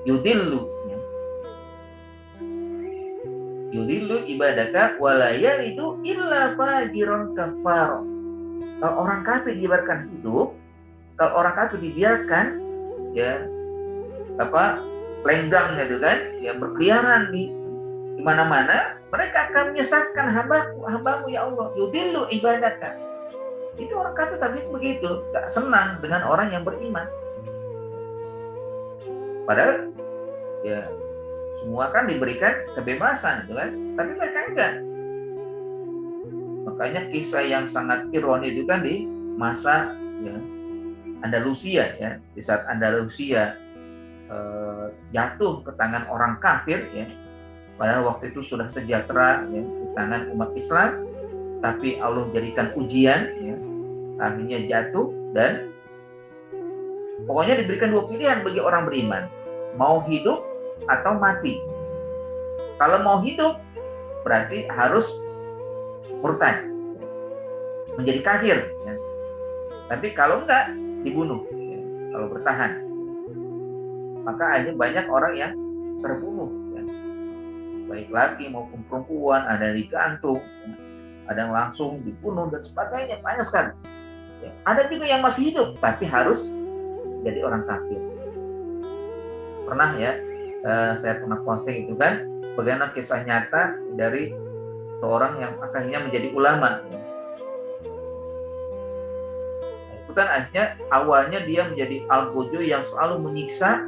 yudillu ya. Yudillu ibadaka wala yalidu illa fajiron kafar. Kalau orang kafir dibiarkan hidup, kalau orang kafir dibiarkan ya lenggang gitu kan, ya berkeliaran di mana-mana, mereka akan menyesatkan hambamu ya Allah. Yudillu ibadaka. Itu orang kafir tapi begitu, gak senang dengan orang yang beriman. Padahal ya semua kan diberikan kebebasan gitu kan, tapi mereka enggak. Makanya kisah yang sangat ironi itu kan di masa ya Andalusia ya, di saat Andalusia jatuh ke tangan orang kafir ya, padahal waktu itu sudah sejahtera ya, di tangan umat Islam, tapi Allah jadikan ujian ya, akhirnya jatuh dan pokoknya diberikan dua pilihan bagi orang beriman, mau hidup atau mati. Kalau mau hidup berarti harus murtad, menjadi kafir ya. Tapi kalau enggak dibunuh ya, kalau bertahan. Maka akhirnya banyak orang yang terbunuh ya. Baik laki maupun perempuan, ada yang digantung ya. Ada yang langsung dibunuh dan sebagainya, banyak sekali ya. Ada juga yang masih hidup tapi harus jadi orang kafir. Pernah ya saya pernah posting itu kan, bagaimana kisah nyata dari seorang yang akhirnya menjadi ulama ya. Itu kan akhirnya awalnya dia menjadi algojo yang selalu menyiksa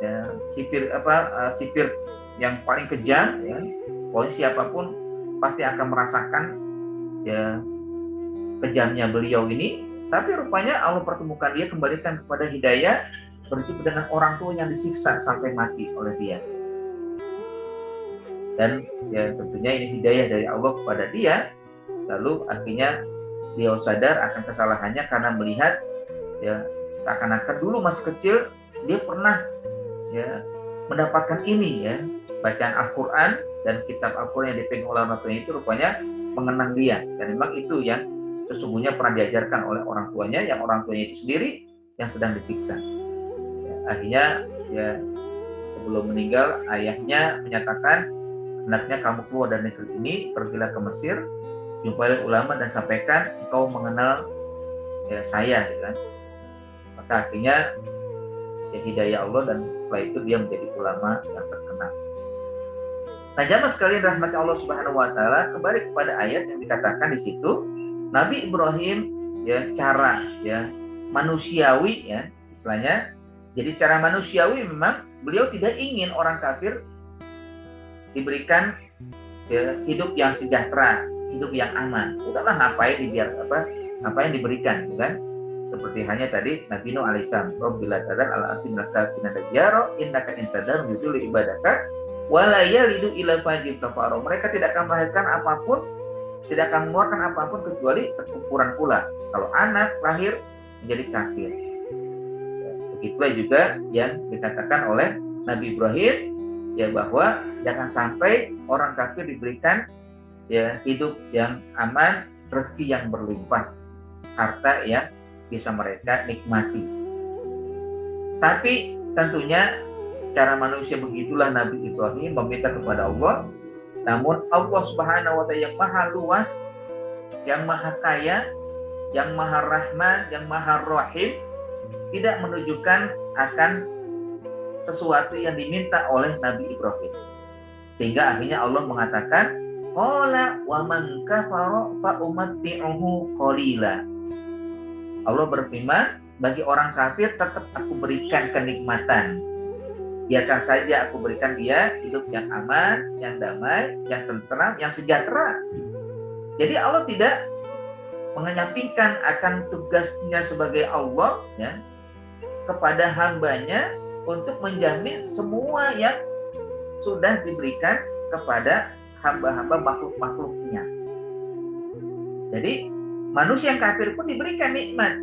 ya, sipir yang paling kejam ya. Pokoknya siapapun pasti akan merasakan ya kejamnya beliau ini, tapi rupanya Allah pertemukan dia, kembalikan kepada hidayah, berjumpa dengan orang tua yang disiksa sampai mati oleh dia. Dan ya tentunya ini hidayah dari Allah kepada dia. Lalu akhirnya beliau sadar akan kesalahannya karena melihat ya seakan-akan dulu masih kecil dia pernah ya mendapatkan ini ya, bacaan Al-Quran dan kitab Al-Quran yang dipegang ulama itu rupanya mengenang dia, dan memang itu yang sesungguhnya pernah diajarkan oleh orang tuanya, yang orang tuanya itu sendiri yang sedang disiksa ya. Akhirnya ya sebelum meninggal ayahnya menyatakan, hendaknya kamu keluar dari negeri ini, pergilah ke Mesir, jumpai ulama dan sampaikan engkau mengenal ya saya gitu kan. Maka akhirnya ya hidayah Allah, dan setelah itu dia menjadi ulama yang terkenal. Nah, jamaah sekalian rahmat Allah Subhanahu wa taala, kembali kepada ayat yang dikatakan di situ, Nabi Ibrahim ya cara ya manusiawi ya istilahnya. Jadi secara manusiawi memang beliau tidak ingin orang kafir diberikan ya, hidup yang sejahtera, hidup yang aman. Udahlah ngapain diberikan, gitu kan? Seperti hanya tadi Nabi Nuh alaihissalam, Rabbila tadar ala arti minaka kinadajaro innaka intadar yudhulu ibadaka wala yalidu ila fajir kafaro. Mereka tidak akan melahirkan apapun, tidak akan mengeluarkan apapun kecuali kekufuran pula. Kalau anak lahir menjadi kafir. Ya, begitulah juga yang dikatakan oleh Nabi Ibrahim, ya, bahwa jangan sampai orang kafir diberikan ya hidup yang aman, rezeki yang berlimpah, harta yang bisa mereka nikmati. Tapi tentunya secara manusia begitulah Nabi Ibrahim meminta kepada Allah. Namun Allah Subhanahu wa Ta'ala yang maha luas, yang maha kaya, yang maha rahman, yang maha rahim, tidak menunjukkan akan sesuatu yang diminta oleh Nabi Ibrahim. Sehingga akhirnya Allah mengatakan, qala wa man kafara fa umatti'uhu qalila. Allah berfirman, bagi orang kafir tetap aku berikan kenikmatan. Biarkan saja aku berikan dia hidup yang aman, yang damai, yang tentram, yang sejahtera. Jadi Allah tidak mengenyampingkan akan tugasnya sebagai Allah, ya, kepada hambanya untuk menjamin semua yang sudah diberikan kepada hamba-hamba makhluk-makhluknya. Jadi manusia yang kafir pun diberikan nikmat.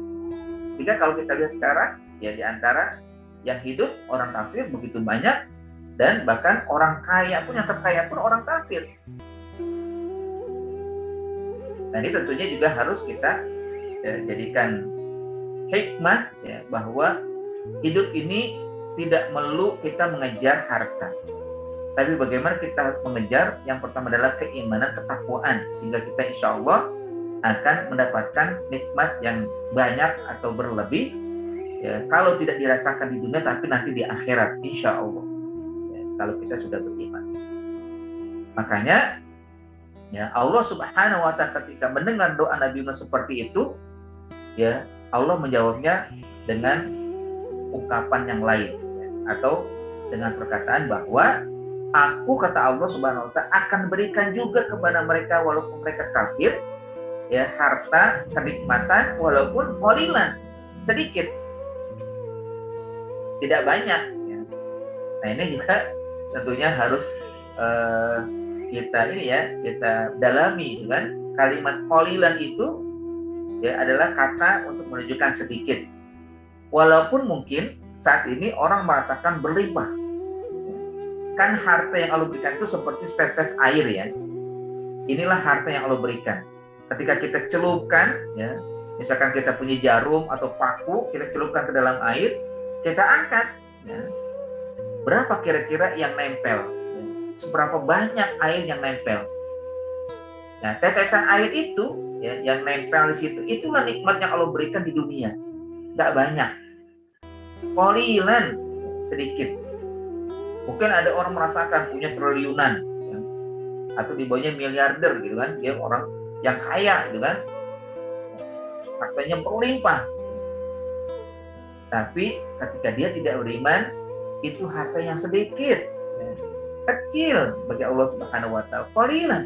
Sehingga kalau kita lihat sekarang, ya, di antara yang hidup orang kafir begitu banyak, dan bahkan orang kaya pun, yang terkaya pun orang kafir. Nah, ini tentunya juga harus kita jadikan hikmah, ya, bahwa hidup ini tidak melulu kita mengejar harta, tapi bagaimana kita harus mengejar yang pertama adalah keimanan, ketakwaan, sehingga kita insya Allah akan mendapatkan nikmat yang banyak atau berlebih, ya, kalau tidak dirasakan di dunia tapi nanti di akhirat insya Allah, ya, kalau kita sudah beriman. Makanya, ya, Allah Subhanahu wa Ta'ala ketika mendengar doa Nabi Muhammad seperti itu, ya, Allah menjawabnya dengan ungkapan yang lain, ya, atau dengan perkataan bahwa aku, kata Allah Subhanahu wa Ta'ala, akan berikan juga kepada mereka walaupun mereka kafir, ya, harta, kenikmatan walaupun qalilan, sedikit, tidak banyak, ya. Nah, ini juga tentunya harus kita dalami, gitu kan. Kalimat qalilan itu, ya, adalah kata untuk menunjukkan sedikit. Walaupun mungkin saat ini orang merasakan berlimpah. Kan harta yang Allah berikan itu seperti setetes air, ya. Inilah harta yang Allah berikan. Ketika kita celupkan, ya, misalkan kita punya jarum atau paku, kita celupkan ke dalam air, kita angkat, ya, berapa kira-kira yang nempel? Ya, seberapa banyak air yang nempel? Nah, tetesan air itu, ya, yang nempel di situ, itulah nikmat yang Allah berikan di dunia. Nggak banyak, qalilan, sedikit. Mungkin ada orang merasakan punya triliunan, ya, atau di bawahnya miliarder, gitu kan, dia orang yang kaya, gitu kan, hartanya berlimpah. Tapi ketika dia tidak beriman, itu harta yang sedikit, ya, kecil bagi Allah Subhanahu wa Ta'ala, qalilan.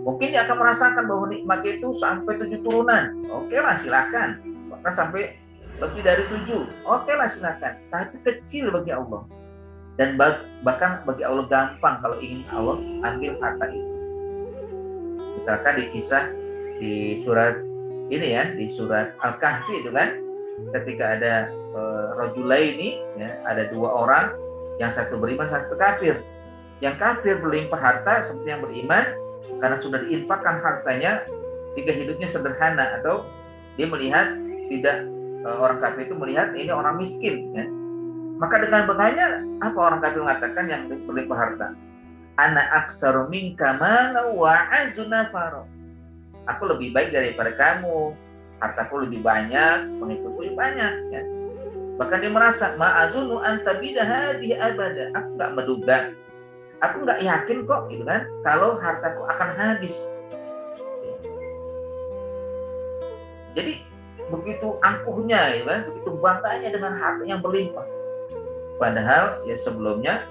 Mungkin dia akan merasakan bahwa nikmat itu sampai 7 turunan. Oke lah, silakan. Bahkan sampai lebih dari 7. Oke lah, silakan. Tapi kecil bagi Allah. Dan bahkan bagi Allah gampang kalau ingin Allah ambil harta itu. Misalkan di kisah di surat ini, ya, di surat Al-Kahfi itu kan, ketika ada rajulaini, ya, ada 2 orang, yang satu beriman, satu kafir. Yang kafir berlimpah harta seperti yang beriman karena sudah diinfakkan hartanya sehingga hidupnya sederhana, atau dia melihat tidak, orang kafir itu melihat ini orang miskin, ya. Maka dengan bertanya, apa orang kafir mengatakan yang berlimpah harta? Ana aksaru minka malan wa a'azzu nafara. Aku lebih baik daripada kamu, hartaku lebih banyak, pengikutku lebih banyak, ya. Bahkan dia merasa ma'azunu anta bidahadi abada. Aku nggak menduga, aku nggak yakin kok, gitu kan, kalau hartaku akan habis. Jadi begitu angkuhnya, ya kan, begitu bangganya dengan harta yang berlimpah. Padahal, ya, sebelumnya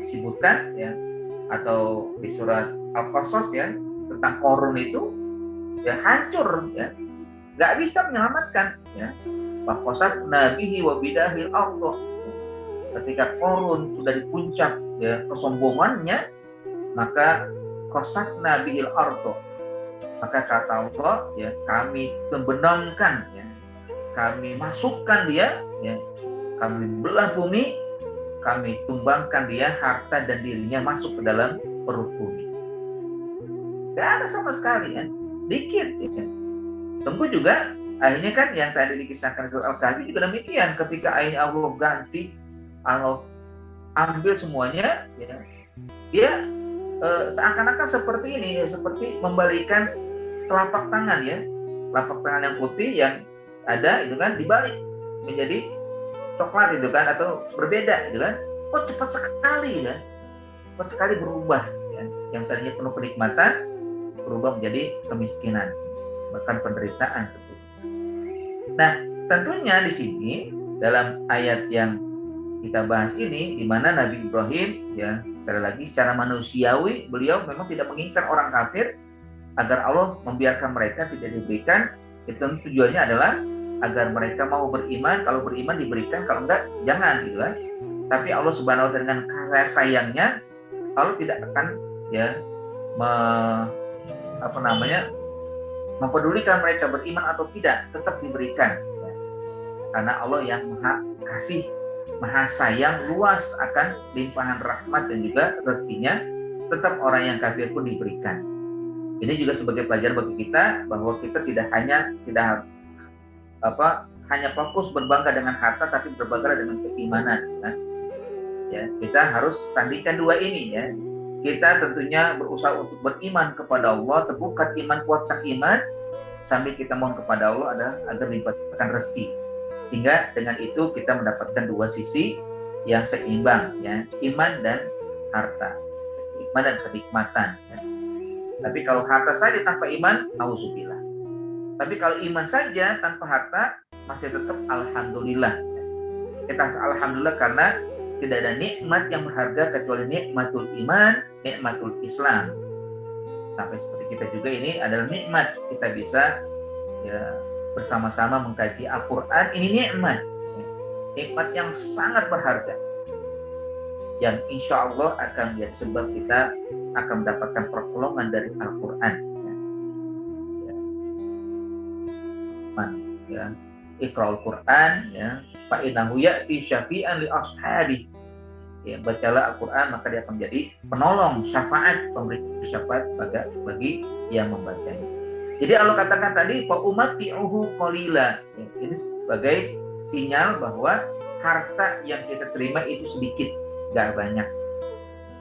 disebutkan, ya, atau di surat Al-Qasas ya, tentang Qarun itu ya hancur ya, nggak bisa menyelamatkan ya. Wa khasafna bihi wa bidahil ardh. Ketika Qarun sudah di puncak ya kesombongannya, maka khasafna bihil ardh, maka kata Allah ya, kami tembenangkan ya, kami masukkan dia ya, kami belah bumi, kami tumbangkan dia, harta dan dirinya masuk ke dalam perut bumi. Gak ada sama sekali ya, dikit ya. Sembuh juga akhirnya kan yang tadi dikisahkan surat Al-Kahfi juga demikian, ketika akhirnya Allah ganti, Allah ambil semuanya ya, dia seakan-akan seperti ini ya, seperti membalikan telapak tangan ya, telapak tangan yang putih yang ada itu kan dibalik menjadi coklat itu kan, atau berbeda itu kan. Oh cepat sekali ya, cepat sekali berubah ya. Yang tadinya penuh kenikmatan berubah menjadi kemiskinan, bahkan penderitaan. Nah tentunya di sini dalam ayat yang kita bahas ini, di mana Nabi Ibrahim ya, sekali lagi secara manusiawi beliau memang tidak menginginkan orang kafir, agar Allah membiarkan mereka tidak diberikan. Itu tujuannya adalah agar mereka mau beriman, kalau beriman diberikan, kalau enggak jangan gitu kan. Tapi Allah Subhanahu wa taala dengan kasih sayangnya, Allah tidak akan ya mempedulikan mereka beriman atau tidak, tetap diberikan ya. Karena Allah yang Maha Kasih, Maha Sayang, luas akan limpahan rahmat dan juga rezekinya, tetap orang yang kafir pun diberikan. Ini juga sebagai pelajaran bagi kita bahwa kita tidak hanya fokus berbangga dengan harta, tapi berbangga dengan keimanan kan? Ya, kita harus sandingkan dua ini ya. Kita tentunya berusaha untuk beriman kepada Allah, teguhkan iman, kuatkan iman, sambil kita mohon kepada Allah agar limpahkan rezeki. Sehingga dengan itu kita mendapatkan dua sisi yang seimbang ya, iman dan harta, iman dan kenikmatan ya. Tapi kalau harta saja tanpa iman, auzubillah. Tapi kalau iman saja tanpa harta, masih tetap alhamdulillah. Kita alhamdulillah karena tidak ada nikmat yang berharga kecuali nikmatul iman, nikmatul Islam. Sampai seperti kita juga ini adalah nikmat, kita bisa ya bersama-sama mengkaji Al-Quran. Ini nikmat, nikmat yang sangat berharga, yang insya Allah akan menjadi sebab kita akan mendapatkan pertolongan dari Al-Quran ya. Iqra'ul Quran ya, fa innahu ya'ti syafi'an li ashabi ya, bacalah Al-Quran maka dia akan menjadi penolong, syafaat, pemberi syafaat bagi yang membacanya. Jadi Allah katakan tadi fa umati'uhu qalila ya, ini sebagai sinyal bahwa harta yang kita terima itu sedikit, gak banyak.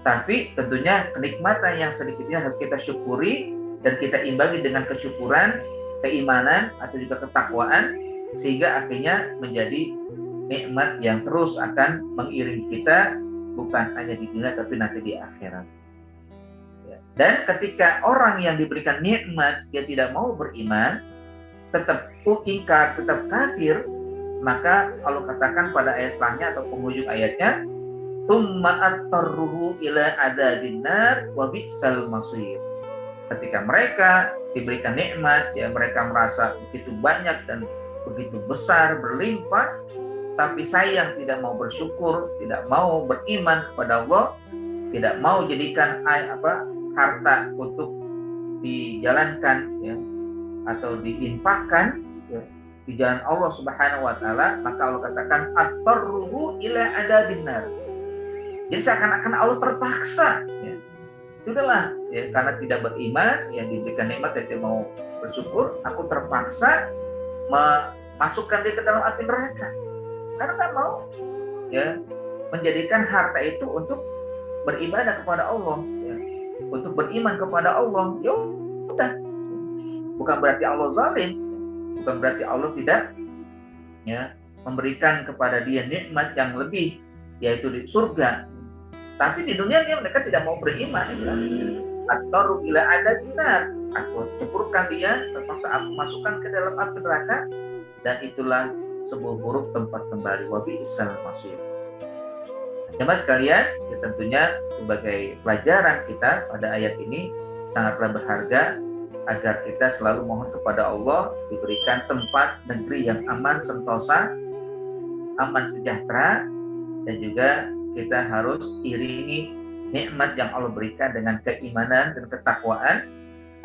Tapi tentunya kenikmatan yang sedikitnya harus kita syukuri dan kita imbangi dengan kesyukuran, keimanan atau juga ketakwaan, sehingga akhirnya menjadi nikmat yang terus akan mengiringi kita bukan hanya di dunia tapi nanti di akhirat. Dan ketika orang yang diberikan nikmat dia tidak mau beriman, tetap ingkar, tetap kafir, maka Allah katakan pada ayat selanjutnya atau penghujung ayatnya, tsumma attarruhu ila adzabin nar wa bi'sal masir. Ketika mereka diberikan nikmat ya, mereka merasa begitu banyak dan begitu besar, berlimpah, tapi sayang tidak mau bersyukur, tidak mau beriman kepada Allah, tidak mau jadikan harta untuk dijalankan ya, atau diinfakkan ya, di jalan Allah Subhanahu wa taala, maka Allah katakan attarruhu ila adzabin nar. Jadi seakan-akan Allah terpaksa ya. Sudahlah ya, karena tidak beriman yang diberikan nikmat dan tidak mau bersyukur, aku terpaksa memasukkan dia ke dalam api neraka. Karena nggak mau ya menjadikan harta itu untuk beribadah kepada Allah ya, untuk beriman kepada Allah. Ya udah, bukan berarti Allah zalim, bukan berarti Allah tidak ya memberikan kepada dia nikmat yang lebih, yaitu di surga. Tapi di dunia mereka tidak mau beriman ya. Atau bila ada benar, aku cemburkan dia, terpaksa aku masukkan ke dalam api neraka, dan itulah sebuah buruk tempat kembali, wa bi'sal masir. Jemaah sekalian, ya tentunya sebagai pelajaran kita pada ayat ini sangatlah berharga agar kita selalu mohon kepada Allah diberikan tempat negeri yang aman, sentosa, aman, sejahtera, dan juga kita harus iringi nikmat yang Allah berikan dengan keimanan dan ketakwaan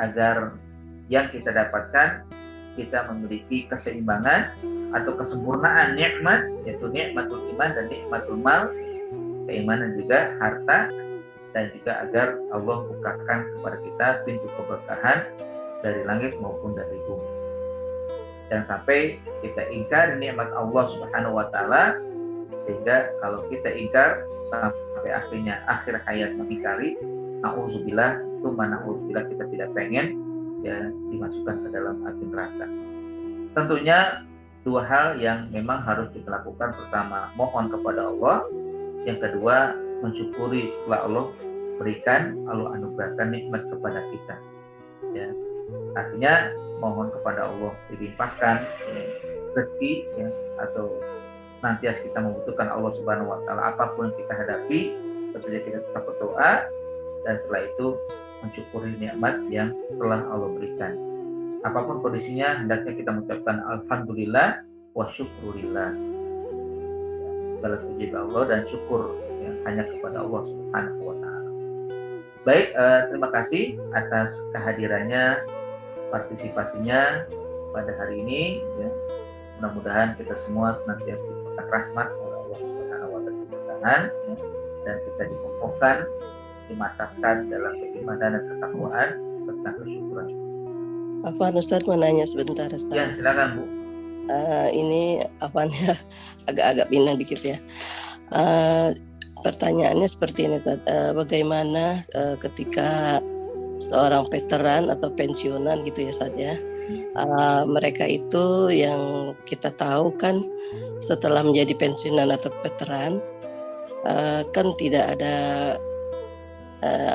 agar yang kita dapatkan kita memiliki keseimbangan atau kesempurnaan nikmat, yaitu nikmatul iman dan nikmatul mal, keimanan juga harta, dan juga agar Allah bukakan kepada kita pintu keberkahan dari langit maupun dari bumi. Jangan sampai kita ingkar nikmat Allah Subhanahu wa taala, sehingga kalau kita ingkar sampai akhirnya akhir hayat mengingkari, nauzubillah, summa nauzubillah, kita tidak pengen ya dimasukkan ke dalam api neraka. Tentunya dua hal yang memang harus kita lakukan. Pertama, mohon kepada Allah. Yang kedua, mensyukuri setelah Allah berikan, Allah anugerahkan nikmat kepada kita. Ya, artinya mohon kepada Allah dilimpahkan rezeki, ya, atau nantias kita membutuhkan Allah Subhanahu wa taala, apapun yang kita hadapi, tentunya kita tetap berdoa, dan setelah itu mensyukuri nikmat yang telah Allah berikan. Apapun kondisinya, hendaknya kita mengucapkan alhamdulillah wa syukurillah. Segala puji Allah dan syukur yang hanya kepada Allah Subhanahu wa taala. Baik, terima kasih atas kehadirannya, partisipasinya pada hari ini, ya. Mudah-mudahan kita semua senantiasa diberikan rahmat oleh Allah Subhanahu wa taala, ya, dan kita dikokohkan, dimantapkan dalam keimanan dan ketakwaan serta kesyukuran. Afwan, Ustaz mau nanya sebentar, Ustaz. Ya, silakan Bu. Ini apanya agak-agak bingung dikit ya. Pertanyaannya seperti ini, Ustaz. Bagaimana ketika seorang veteran atau pensiunan gitu ya, Ustaz ya. Mereka itu yang kita tahu kan setelah menjadi pensiunan atau veteran kan tidak ada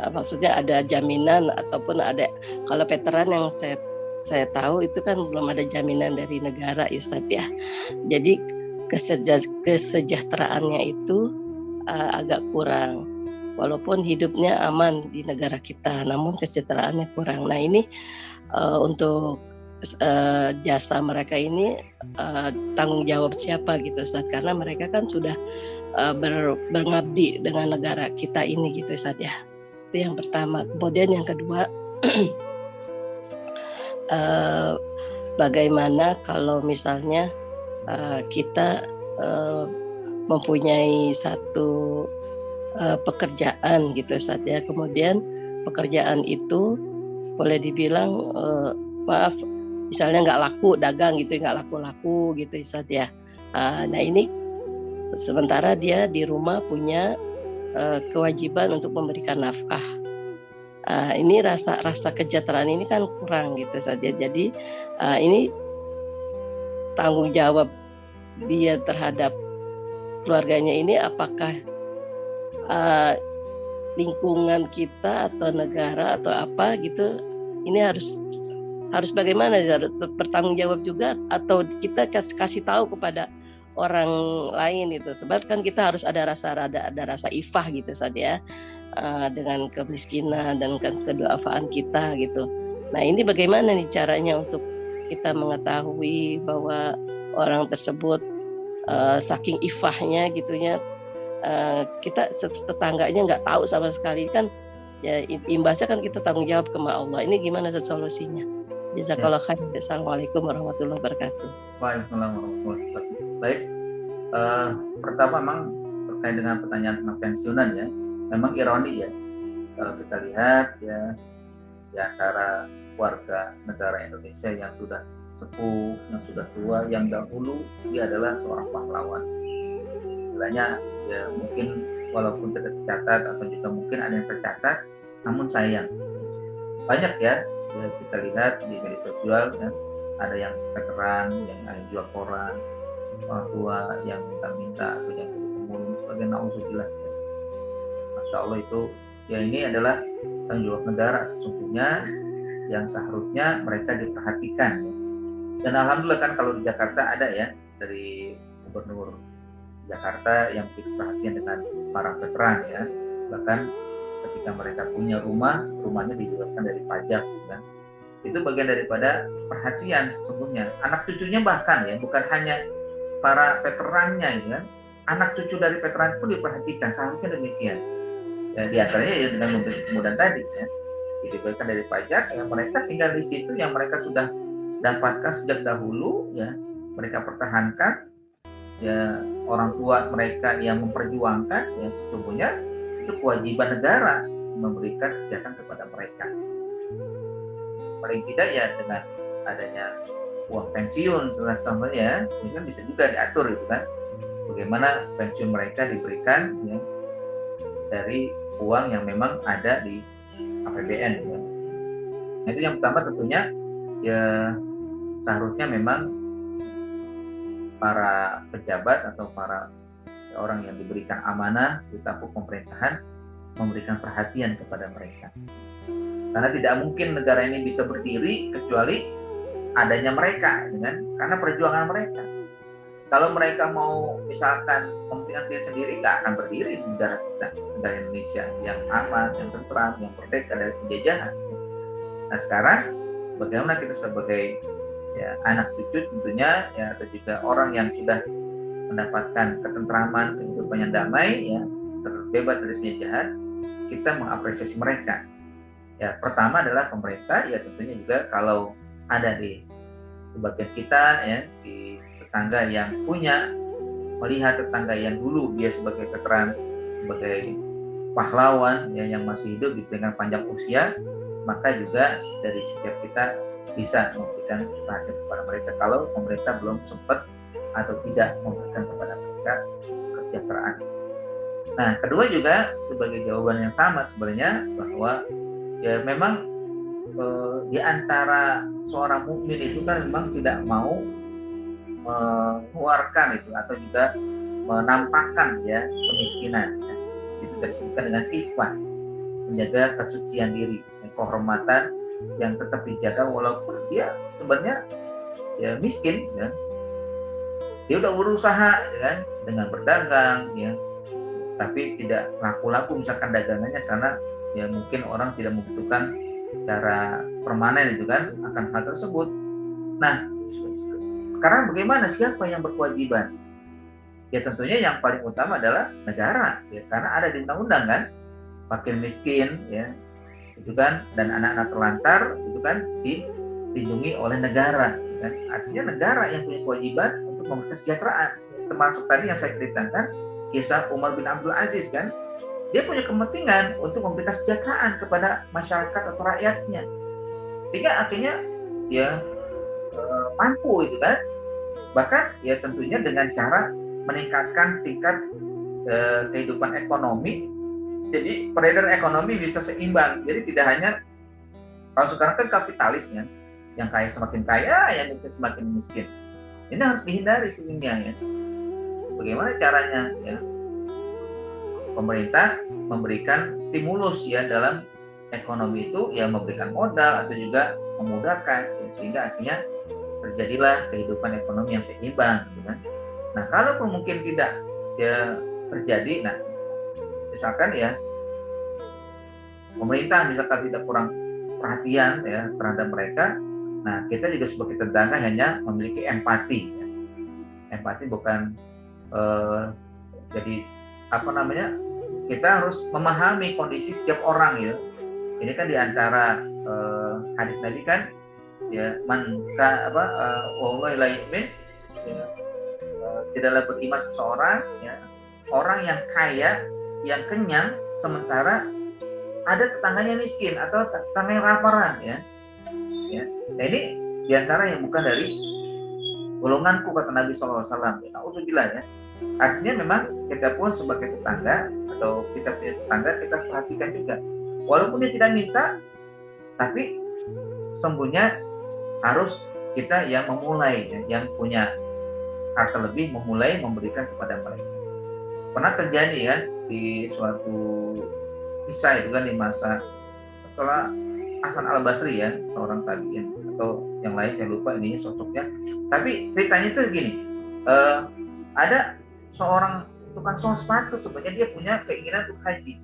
maksudnya ada jaminan ataupun ada, kalau veteran yang saya tahu itu kan belum ada jaminan dari negara, Ustaz ya. Jadi kesejahteraannya itu agak kurang. Walaupun hidupnya aman di negara kita, namun kesejahteraannya kurang. Nah ini untuk jasa mereka ini tanggung jawab siapa gitu, Ustaz? Karena mereka kan sudah berngabdi dengan negara kita ini gitu, Ustaz ya. Itu yang pertama. Kemudian yang kedua, bagaimana kalau misalnya kita mempunyai satu pekerjaan gitu, Ustaz ya. Kemudian pekerjaan itu boleh dibilang maaf, misalnya nggak laku dagang gitu, nggak laku-laku gitu, Ustaz ya. Nah ini sementara dia di rumah punya kewajiban untuk memberikan nafkah. Ini rasa kesejahteraan ini kan kurang gitu saja. Jadi ini tanggung jawab dia terhadap keluarganya ini, apakah lingkungan kita atau negara atau apa gitu, ini harus bagaimana, harus bertanggung jawab juga, atau kita kasih tahu kepada orang lain itu. Sebab kan kita harus ada rasa ifah gitu saja, dengan kemiskinan dan keduafaan kita gitu. Nah ini bagaimana nih caranya untuk kita mengetahui bahwa orang tersebut saking ifahnya gitunya, kita tetangganya nggak tahu sama sekali kan, ya imbasnya kan kita tanggung jawab ke Allah. Ini gimana solusinya? Jazakallah khair. Assalamualaikum warahmatullahi wabarakatuh. Waalaikumsalam warahmatullahi wabarakatuh. Baik, pertama memang terkait dengan pertanyaan tentang pensiunan ya, memang ironi ya kalau kita lihat ya, di antara warga negara Indonesia yang sudah sepuh, yang sudah tua, yang dahulu dia adalah seorang pahlawan. Istilahnya ya mungkin walaupun tidak tercatat atau juga mungkin ada yang tercatat, namun sayang banyak ya, kita lihat di media sosial ya, ada yang veteran yang jual koran, orang tua yang minta-minta atau yang pemulung sebagai nauzubillah ya. Masya Allah, itu ya ini adalah tanggung jawab negara sesungguhnya yang seharusnya mereka diperhatikan ya. Dan alhamdulillah kan kalau di Jakarta ada ya, dari gubernur Jakarta yang begitu perhatian dengan para veteran ya. Bahkan ketika mereka punya rumahnya dibebaskan dari pajak ya. Itu bagian daripada perhatian sesungguhnya. Anak cucunya bahkan ya, bukan hanya para veterannya ya, anak cucu dari veteran pun diperhatikan, seharusnya demikian. Ya, di antaranya ya dengan memberi kemudahan tadi ya, dibebaskan dari pajak, yang mereka tinggal di situ yang mereka sudah dapatkan sejak dahulu ya, mereka pertahankan ya, orang tua mereka yang memperjuangkan ya, sesungguhnya itu kewajiban negara memberikan kesejahteraan kepada mereka. Paling tidak ya dengan adanya uang pensiun contohnya, ini kan bisa juga diatur itu kan, bagaimana pensiun mereka diberikan ya, dari uang yang memang ada di APBN ya. Nah, itu yang pertama tentunya ya, seharusnya memang para pejabat atau para orang yang diberikan amanah di tampuk pemerintahan memberikan perhatian kepada mereka. Karena tidak mungkin negara ini bisa berdiri kecuali adanya mereka, karena perjuangan mereka. Kalau mereka mau misalkan mementingkan diri sendiri, nggak akan berdiri di negara kita, negara Indonesia yang aman, yang tentram, yang merdeka dari penjajahan. Nah sekarang bagaimana kita sebagai ya, anak cucu tentunya ya, atau juga orang yang sudah mendapatkan ketentraman, kehidupan yang damai ya, terbebas dari penjajahan, kita mengapresiasi mereka. Ya, pertama adalah pemerintah, ya tentunya juga kalau ada di sebagian kita ya, di tetangga yang punya, melihat tetangga yang dulu dia sebagai veteran, sebagai pahlawan ya, yang masih hidup dengan panjang usia, maka juga dari setiap kita bisa memberikan perhatian kepada mereka kalau pemerintah belum sempat atau tidak memberikan kepada mereka kesejahteraan. Nah, kedua juga sebagai jawaban yang sama sebenarnya, bahwa ya memang di antara seorang mukmin itu kan memang tidak mau mengeluarkan itu atau juga menampakkan ya kemiskinan ya. Itu disebutkan dengan ifah, menjaga kesucian diri, kehormatan yang tetap dijaga walaupun dia sebenarnya ya miskin ya. Dia udah berusaha ya kan, dengan berdagang ya, tapi tidak laku-laku misalkan dagangannya karena ya mungkin orang tidak membutuhkan secara permanen itu kan akan hal tersebut. Nah, sekarang bagaimana, siapa yang berkewajiban? Ya tentunya yang paling utama adalah negara ya, karena ada di undang-undang kan, fakir miskin ya itu kan, dan anak-anak terlantar itu kan dilindungi oleh negara kan. Artinya negara yang punya kewajiban untuk memberikan kesejahteraan, termasuk tadi yang saya ceritakan kisah Umar bin Abdul Aziz kan, dia punya kepentingan untuk memberikan kesejahteraan kepada masyarakat atau rakyatnya, sehingga akhirnya ya mampu itu kan, bahkan ya tentunya dengan cara meningkatkan tingkat kehidupan ekonomi, jadi peredaran ekonomi bisa seimbang. Jadi tidak hanya, kalau sekarang kan kapitalisnya, yang kaya semakin kaya, yang miskin semakin miskin. Ini harus dihindari sebenarnya ya. Bagaimana caranya ya? Pemerintah memberikan stimulus ya dalam ekonomi itu, ya memberikan modal atau juga memudahkan ya, sehingga akhirnya terjadilah kehidupan ekonomi yang seimbang gitu kan. Nah, kalaupun mungkin tidak ya terjadi, nah misalkan ya pemerintah misalkan tidak kurang perhatian ya terhadap mereka, nah kita juga sebagai tetangga hanya memiliki empati ya. Empati bukan jadi apa namanya, kita harus memahami kondisi setiap orang ya. Ini kan diantara hadis Nabi kan ya, wallahi la yu'min ya, tidaklah beriman seseorang ya, orang yang kaya, yang kenyang, sementara ada tetangganya miskin atau tetangganya laparan ya. Nah ini diantara yang bukan dari golonganku, kata Nabi SAW. Alhamdulillah ya. Artinya memang kita pun sebagai tetangga atau kita punya tetangga, kita perhatikan juga. Walaupun dia tidak minta, tapi sesungguhnya harus kita yang memulai, yang punya harta lebih, memulai memberikan kepada mereka. Pernah terjadi ya di suatu kisah itu kan, di masa setelah Hasan Al-Basri ya, seorang tabi'in atau yang lain saya lupa ininya sosoknya. Tapi ceritanya itu gini, ada seorang tukang sol sepatu sebenarnya dia punya keinginan untuk haji,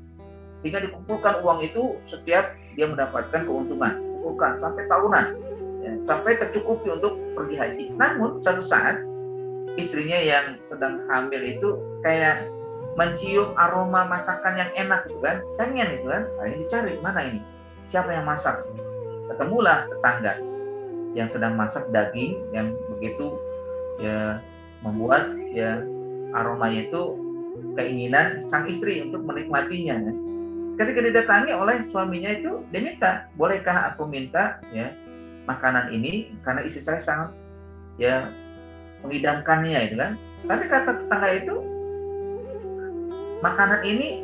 sehingga dikumpulkan uang itu setiap dia mendapatkan keuntungan, kumpulkan sampai tahunan, ya, sampai tercukupi untuk pergi haji. Namun satu saat istrinya yang sedang hamil itu kayak mencium aroma masakan yang enak gitu kan, pengen itu kan, akhirnya dicari mana ini, siapa yang masak. Ketemulah tetangga yang sedang masak daging yang begitu ya membuat ya aromanya itu keinginan sang istri untuk menikmatinya. Ketika didatangi oleh suaminya itu, dia minta, bolehkah aku minta ya makanan ini karena istri saya sangat ya mengidamkannya itu kan. Tapi kata tetangga itu, makanan ini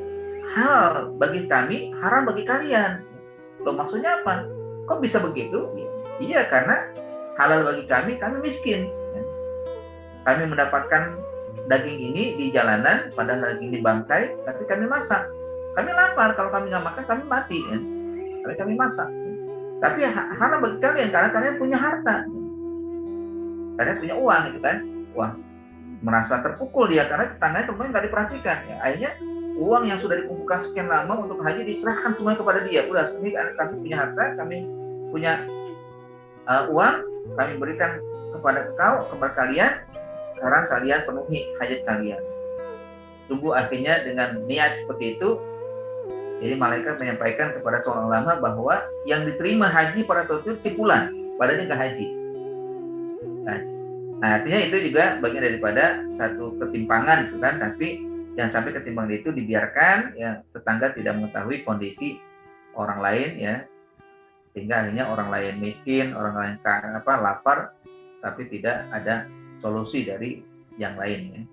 halal bagi kami, haram bagi kalian. Loh, maksudnya apa? Kok bisa begitu? Iya, karena halal bagi kami miskin. Kami mendapatkan daging ini di jalanan, padahal daging dibangkai, tapi kami masak. Kami lapar, kalau kami nggak makan, kami mati. Tapi kami masak. Tapi haram bagi kalian, karena kalian punya harta. Kalian punya uang, gitu kan. Wah, merasa terpukul dia, karena tetangganya temannya nggak diperhatikan. Ya, akhirnya uang yang sudah dikumpulkan sekian lama untuk haji diserahkan semuanya kepada dia. Udah, ini kami punya harta, kami punya uang, kami berikan kepada kalian, sekarang kalian penuhi hajat kalian. Sungguh akhirnya dengan niat seperti itu, jadi malaikat menyampaikan kepada seorang ulama bahwa yang diterima haji pada waktu itu simpulan, padahal dia nggak haji. Nah, artinya itu juga bagian daripada satu ketimpangan itu kan, tapi jangan sampai ketimpangan itu dibiarkan ya tetangga tidak mengetahui kondisi orang lain ya, sehingga akhirnya orang lain miskin, orang lain lapar, tapi tidak ada solusi dari yang lain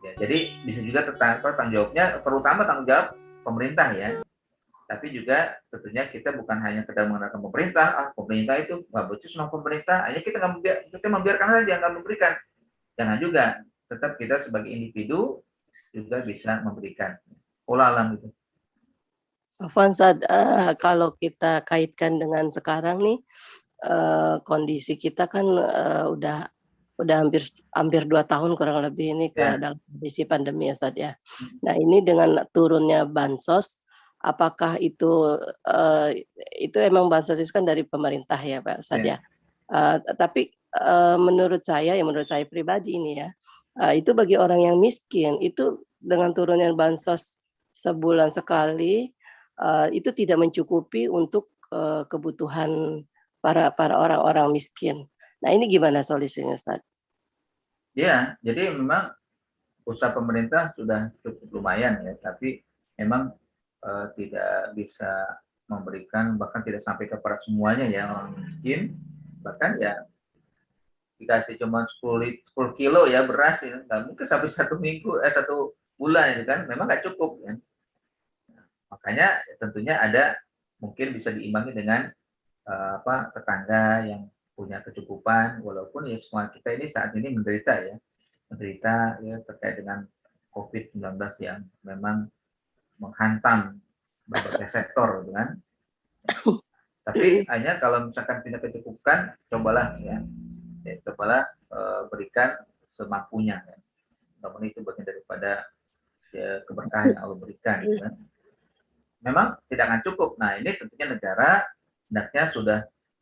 ya. Jadi bisa juga tanggung jawabnya, terutama tanggung jawab pemerintah ya. Tapi juga tentunya kita bukan hanya sekedar mengandalkan pemerintah, pemerintah itu nggak becus sama pemerintah, hanya kita membiarkan saja, nggak memberikan. Jangan juga, tetap kita sebagai individu juga bisa memberikan. Pola alam itu. Fansad, kalau kita kaitkan dengan sekarang nih, kondisi kita kan udah hampir 2 tahun kurang lebih ini dalam kondisi pandemi ya Ustaz ya. Nah, ini dengan turunnya bansos, apakah itu emang bansos itu kan dari pemerintah ya Pak Ustaz ya. Tapi menurut saya pribadi ini ya, itu bagi orang yang miskin itu dengan turunnya bansos sebulan sekali itu tidak mencukupi untuk kebutuhan para orang-orang miskin. Nah, ini gimana solusinya, Ustaz? Ya, jadi memang usaha pemerintah sudah cukup lumayan ya, tapi memang tidak bisa memberikan, bahkan tidak sampai kepada semuanya ya orang miskin. Bahkan ya dikasih cuma 10 kilo ya beras ya, nggak mungkin sampai 1 bulan itu kan, memang nggak cukup ya. Makanya tentunya ada mungkin bisa diimbangi dengan tetangga yang punya kecukupan, walaupun ya semua kita ini saat ini menderita ya terkait dengan COVID-19 yang memang menghantam berbagai sektor gitu kan. Tapi hanya kalau misalkan punya kecukupan, cobalah berikan semampunya ya. Namun itu bagian daripada ya, keberkahan yang Allah berikan gitu kan. Memang tidak akan cukup. Nah, ini tentunya negara hendaknya sudah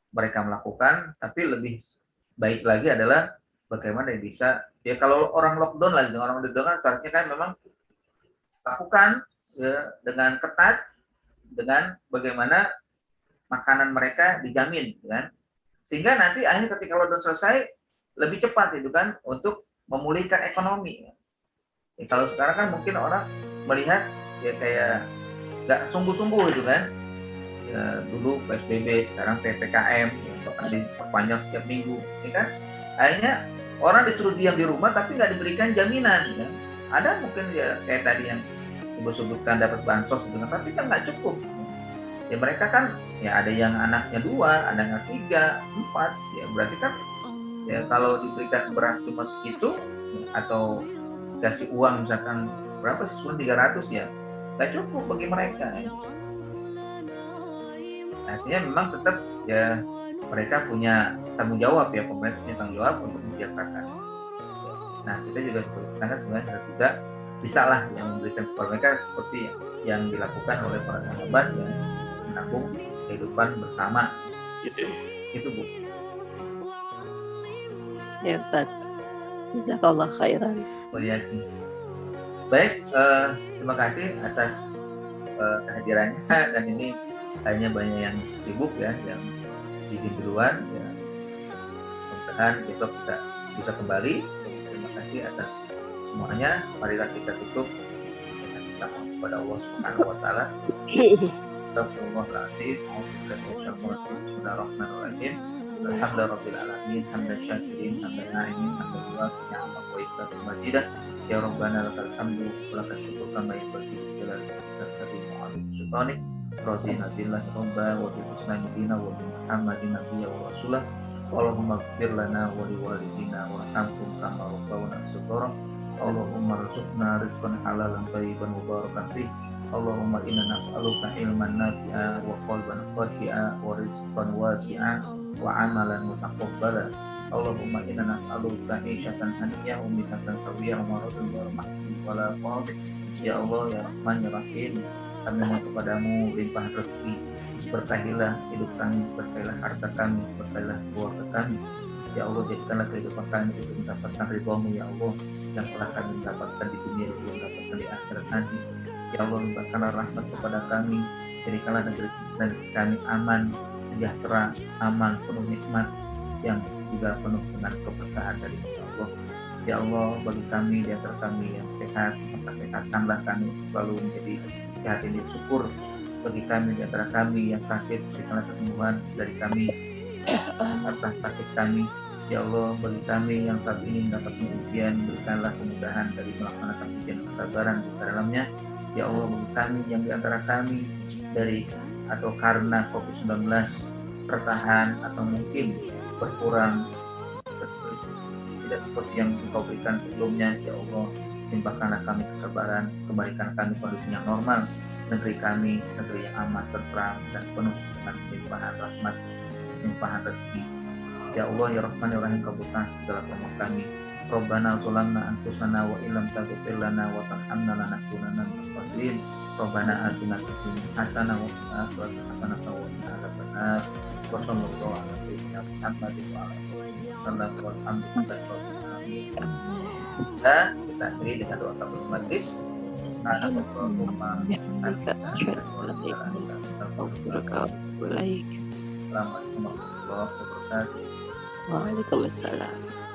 mereka melakukan, tapi lebih baik lagi adalah bagaimana bisa ya kalau orang lockdown kan seharusnya kan memang lakukan ya, dengan ketat, dengan bagaimana makanan mereka dijamin kan, sehingga nanti akhirnya ketika lockdown selesai lebih cepat itu kan untuk memulihkan ekonomi ya, kalau sekarang kan mungkin orang melihat ya kayak nggak sungguh-sungguh itu kan. Ya, dulu PSBB, sekarang PPKM, bahkan diperpanjang setiap minggu, ya kan? Akhirnya orang disuruh diam di rumah tapi nggak diberikan jaminan. Ya. Ada mungkin ya kayak tadi yang sebutkan dapat bansos, tapi kan nggak cukup. Ya mereka kan ya ada yang anaknya 2, ada yang 3, 4, ya berarti kan ya kalau diberikan beras cuma segitu ya, atau dikasih uang misalkan berapa sih, 300 ya, nggak cukup bagi mereka. Ya. Artinya memang tetap ya mereka punya tanggung jawab ya, pemerintah punya tanggung jawab untuk mensejahterakan. Nah, kita juga sebagai tetangga sebenarnya harus juga bisa lah yang memberikan kepada mereka seperti yang dilakukan oleh para sahabat yang menabung kehidupan bersama. Itu Bu. Ya Ustaz. Jazakallah khairan. Baik, terima kasih atas kehadirannya dan ini hanya banyak yang sibuk ya, yang izin duluan ya. Mudah-mudahan besok bisa kembali. Terima kasih atas semuanya. Marilah kita tutup dengan kita kepada Allah Subhanahu wa taala. Astagfirullahaladzim. Bismillahirrahmanirrahim. Alhamdulillahirabbil alamin. Hamdan syakirin, hamdan na'imin, hamdan yuwafi ni'amahu wa yukafi mazidah. Ya Rabbana lakal hamdu wa lakal syukru kama yanbaghi li jalali wajhika wa 'azimi sultanik. Radina billahi rabba wa bil islami dina wa bi Muhammadin nabiyya wa rasulah. Allahumma ighfir lana wa liwalidina warhamhum kama rabbawna shighara. Allahumma rzuqna rizqan halalan thayyiban mubarakan fih. Allahumma inna nas'aluka ilman nafi'a wa qalban khashi'a wa rizqan wasi'a wa amalan mutaqabbala. Allahumma inna nas'aluka isyatan haniyah wa mitatan sawiyah wa maradun warahmati wala qadid. Ya Allah ya Rahman ya Rahim, kami mohon kepadamu limpahan rezeki, berkahilah hidup kami, berkahilah harta kami, berkahilah keluarga kami. Ya Allah, jadikanlah kehidupan kami untuk mendapatkan ridhamu ya Allah, yang telah kami dapatkan di dunia dan belum dapatkan di akhirat nanti. Ya Allah, limpahkanlah rahmat kepada kami, jadikanlah negeri kami aman, sejahtera, aman, penuh nikmat, yang juga penuh dengan keberkahan dari Allah. Ya Allah, bagi kami di antara kami yang sehat, maka sehatkanlah kami selalu menjadi sehat ini syukur. Bagi kami di antara kami yang sakit, berikanlah kesembuhan dari kami atas sakit kami. Ya Allah, bagi kami yang saat ini mendapatkan ujian, berikanlah kemudahan dari melaksanakan ujian kesabaran di dalamnya. Ya Allah, bagi kami yang di antara kami dari atau karena COVID-19 tertahan atau mungkin berkurang tidak seperti yang Engkau berikan sebelumnya, ya Allah, limpahkanlah kami kesabaran, kembalikan kami kondisi yang normal, negeri kami negeri yang aman, tentram dan penuh dengan limpahan rahmat, limpahan rezeki. Ya Allah ya Rahman ya Rahim, kabulkan segala permohonan kami. Rabbana zalamna anfusana wa illam taghfir lana wa tarhamna lanakunanna minal khasirin. Rabbana atina fid dunya hasanah wa fil akhirati hasanah wa qina adzabannar. Wa sallallahu ala sayyidina Muhammadin wa ala alihi wasallam walhamdulillahi rabbil alamin. Dan kita akhiri dengan doa kafaratul majlis. Subhanallahumma bihamdika asyhadu an la ilaha illa anta astaghfiruka wa atubu ilaik. Assalamualaikum warahmatullahi wabarakatuh. Waalaikumsalam.